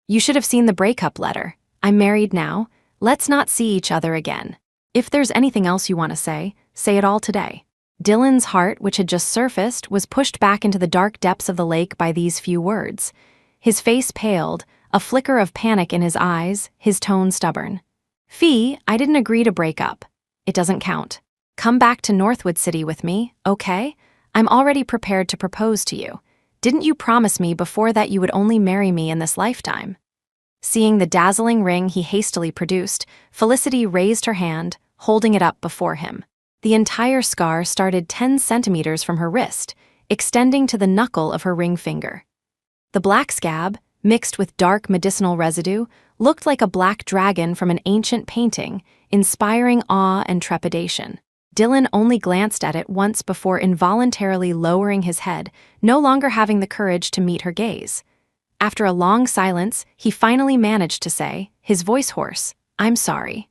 "You should have seen the breakup letter. I'm married now. Let's not see each other again. If there's anything else you want to say it all today." Dylan's heart, which had just surfaced, was pushed back into the dark depths of the lake by these few words. His face paled, a flicker of panic in his eyes, his tone stubborn. "Fee, I didn't agree to break up. It doesn't count. Come back to Northwood City with me, okay? I'm already prepared to propose to you. Didn't you promise me before that you would only marry me in this lifetime?" Seeing the dazzling ring he hastily produced, Felicity raised her hand, holding it up before him. The entire scar started 10 centimeters from her wrist, extending to the knuckle of her ring finger. The black scab, mixed with dark medicinal residue, looked like a black dragon from an ancient painting, inspiring awe and trepidation. Dylan only glanced at it once before involuntarily lowering his head, no longer having the courage to meet her gaze. After a long silence, he finally managed to say, his voice hoarse, "I'm sorry."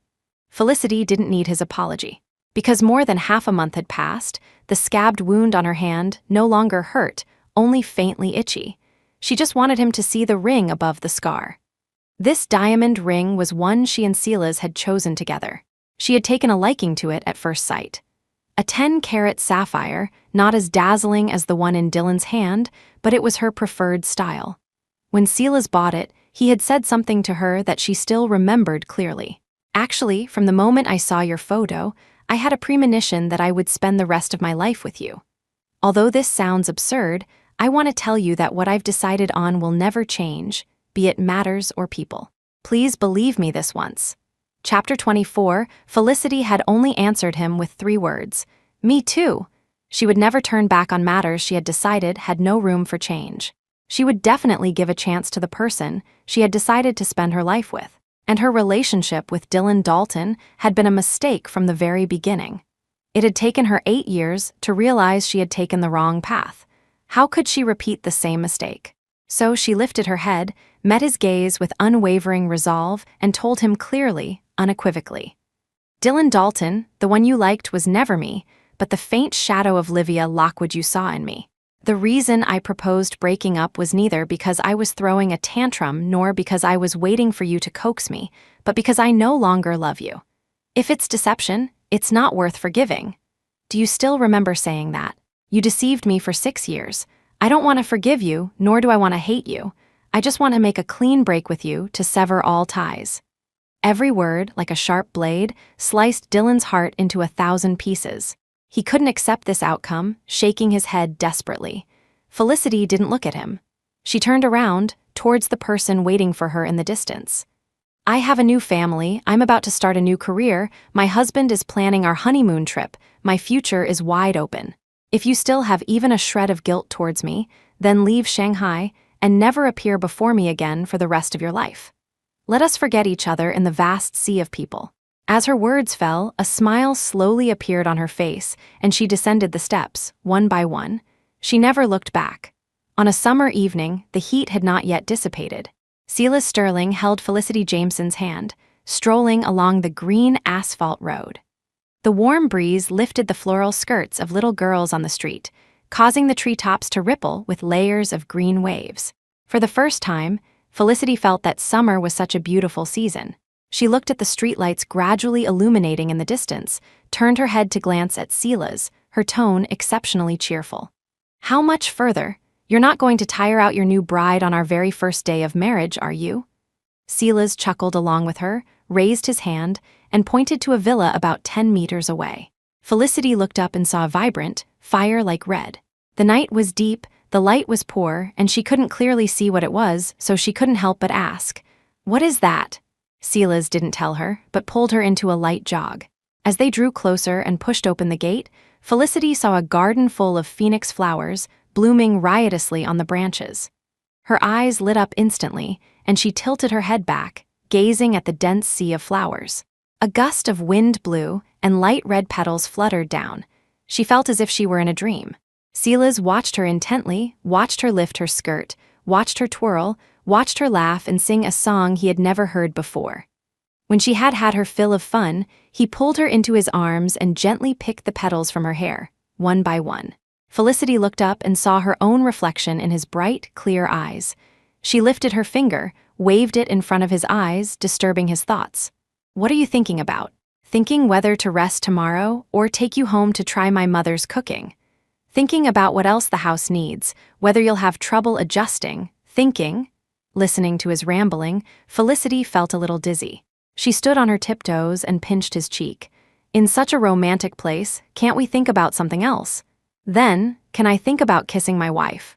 Felicity didn't need his apology. Because more than half a month had passed, the scabbed wound on her hand no longer hurt, only faintly itchy. She just wanted him to see the ring above the scar. This diamond ring was one she and Silas had chosen together. She had taken a liking to it at first sight. A 10-carat sapphire, not as dazzling as the one in Dylan's hand, but it was her preferred style. When Silas bought it, he had said something to her that she still remembered clearly. "Actually, from the moment I saw your photo, I had a premonition that I would spend the rest of my life with you. Although this sounds absurd, I want to tell you that what I've decided on will never change, be it matters or people. Please believe me this once." Chapter 24, Felicity had only answered him with 3 words. "Me too." She would never turn back on matters she had decided had no room for change. She would definitely give a chance to the person she had decided to spend her life with. And her relationship with Dylan Dalton had been a mistake from the very beginning. It had taken her 8 years to realize she had taken the wrong path. How could she repeat the same mistake? So she lifted her head, met his gaze with unwavering resolve, and told him clearly, unequivocally. Dylan Dalton, the one you liked, was never me, but the faint shadow of Livia Lockwood you saw in me. The reason I proposed breaking up was neither because I was throwing a tantrum nor because I was waiting for you to coax me, but because I no longer love you. If it's deception, it's not worth forgiving. Do you still remember saying that? You deceived me for 6 years. I don't want to forgive you, nor do I want to hate you. I just want to make a clean break with you to sever all ties. Every word, like a sharp blade, sliced Dylan's heart into 1,000 pieces. He couldn't accept this outcome, shaking his head desperately. Felicity didn't look at him. She turned around, towards the person waiting for her in the distance. I have a new family, I'm about to start a new career, my husband is planning our honeymoon trip, my future is wide open. If you still have even a shred of guilt towards me, then leave Shanghai and never appear before me again for the rest of your life. Let us forget each other in the vast sea of people. As her words fell, a smile slowly appeared on her face, and she descended the steps, one by one. She never looked back. On a summer evening, the heat had not yet dissipated. Silas Sterling held Felicity Jameson's hand, strolling along the green asphalt road. The warm breeze lifted the floral skirts of little girls on the street, causing the treetops to ripple with layers of green waves. For the first time, Felicity felt that summer was such a beautiful season. She looked at the streetlights gradually illuminating in the distance, turned her head to glance at Silas, her tone exceptionally cheerful. How much further? You're not going to tire out your new bride on our very first day of marriage, are you? Silas chuckled along with her, raised his hand, and pointed to a villa about 10 meters away. Felicity looked up and saw vibrant, fire-like red. The night was deep, the light was poor, and she couldn't clearly see what it was, so she couldn't help but ask, "What is that?" Silas didn't tell her, but pulled her into a light jog. As they drew closer and pushed open the gate, Felicity saw a garden full of phoenix flowers, blooming riotously on the branches. Her eyes lit up instantly, and she tilted her head back, gazing at the dense sea of flowers. A gust of wind blew, and light red petals fluttered down. She felt as if she were in a dream. Silas watched her intently, watched her lift her skirt, watched her twirl, watched her laugh and sing a song he had never heard before. When she had had her fill of fun, he pulled her into his arms and gently picked the petals from her hair, one by one. Felicity looked up and saw her own reflection in his bright, clear eyes. She lifted her finger, waved it in front of his eyes, disturbing his thoughts. "What are you thinking about? Thinking whether to rest tomorrow or take you home to try my mother's cooking? Thinking about what else the house needs, whether you'll have trouble adjusting, thinking?" Listening to his rambling, Felicity felt a little dizzy. She stood on her tiptoes and pinched his cheek. "In such a romantic place, can't we think about something else? Then, can I think about kissing my wife?"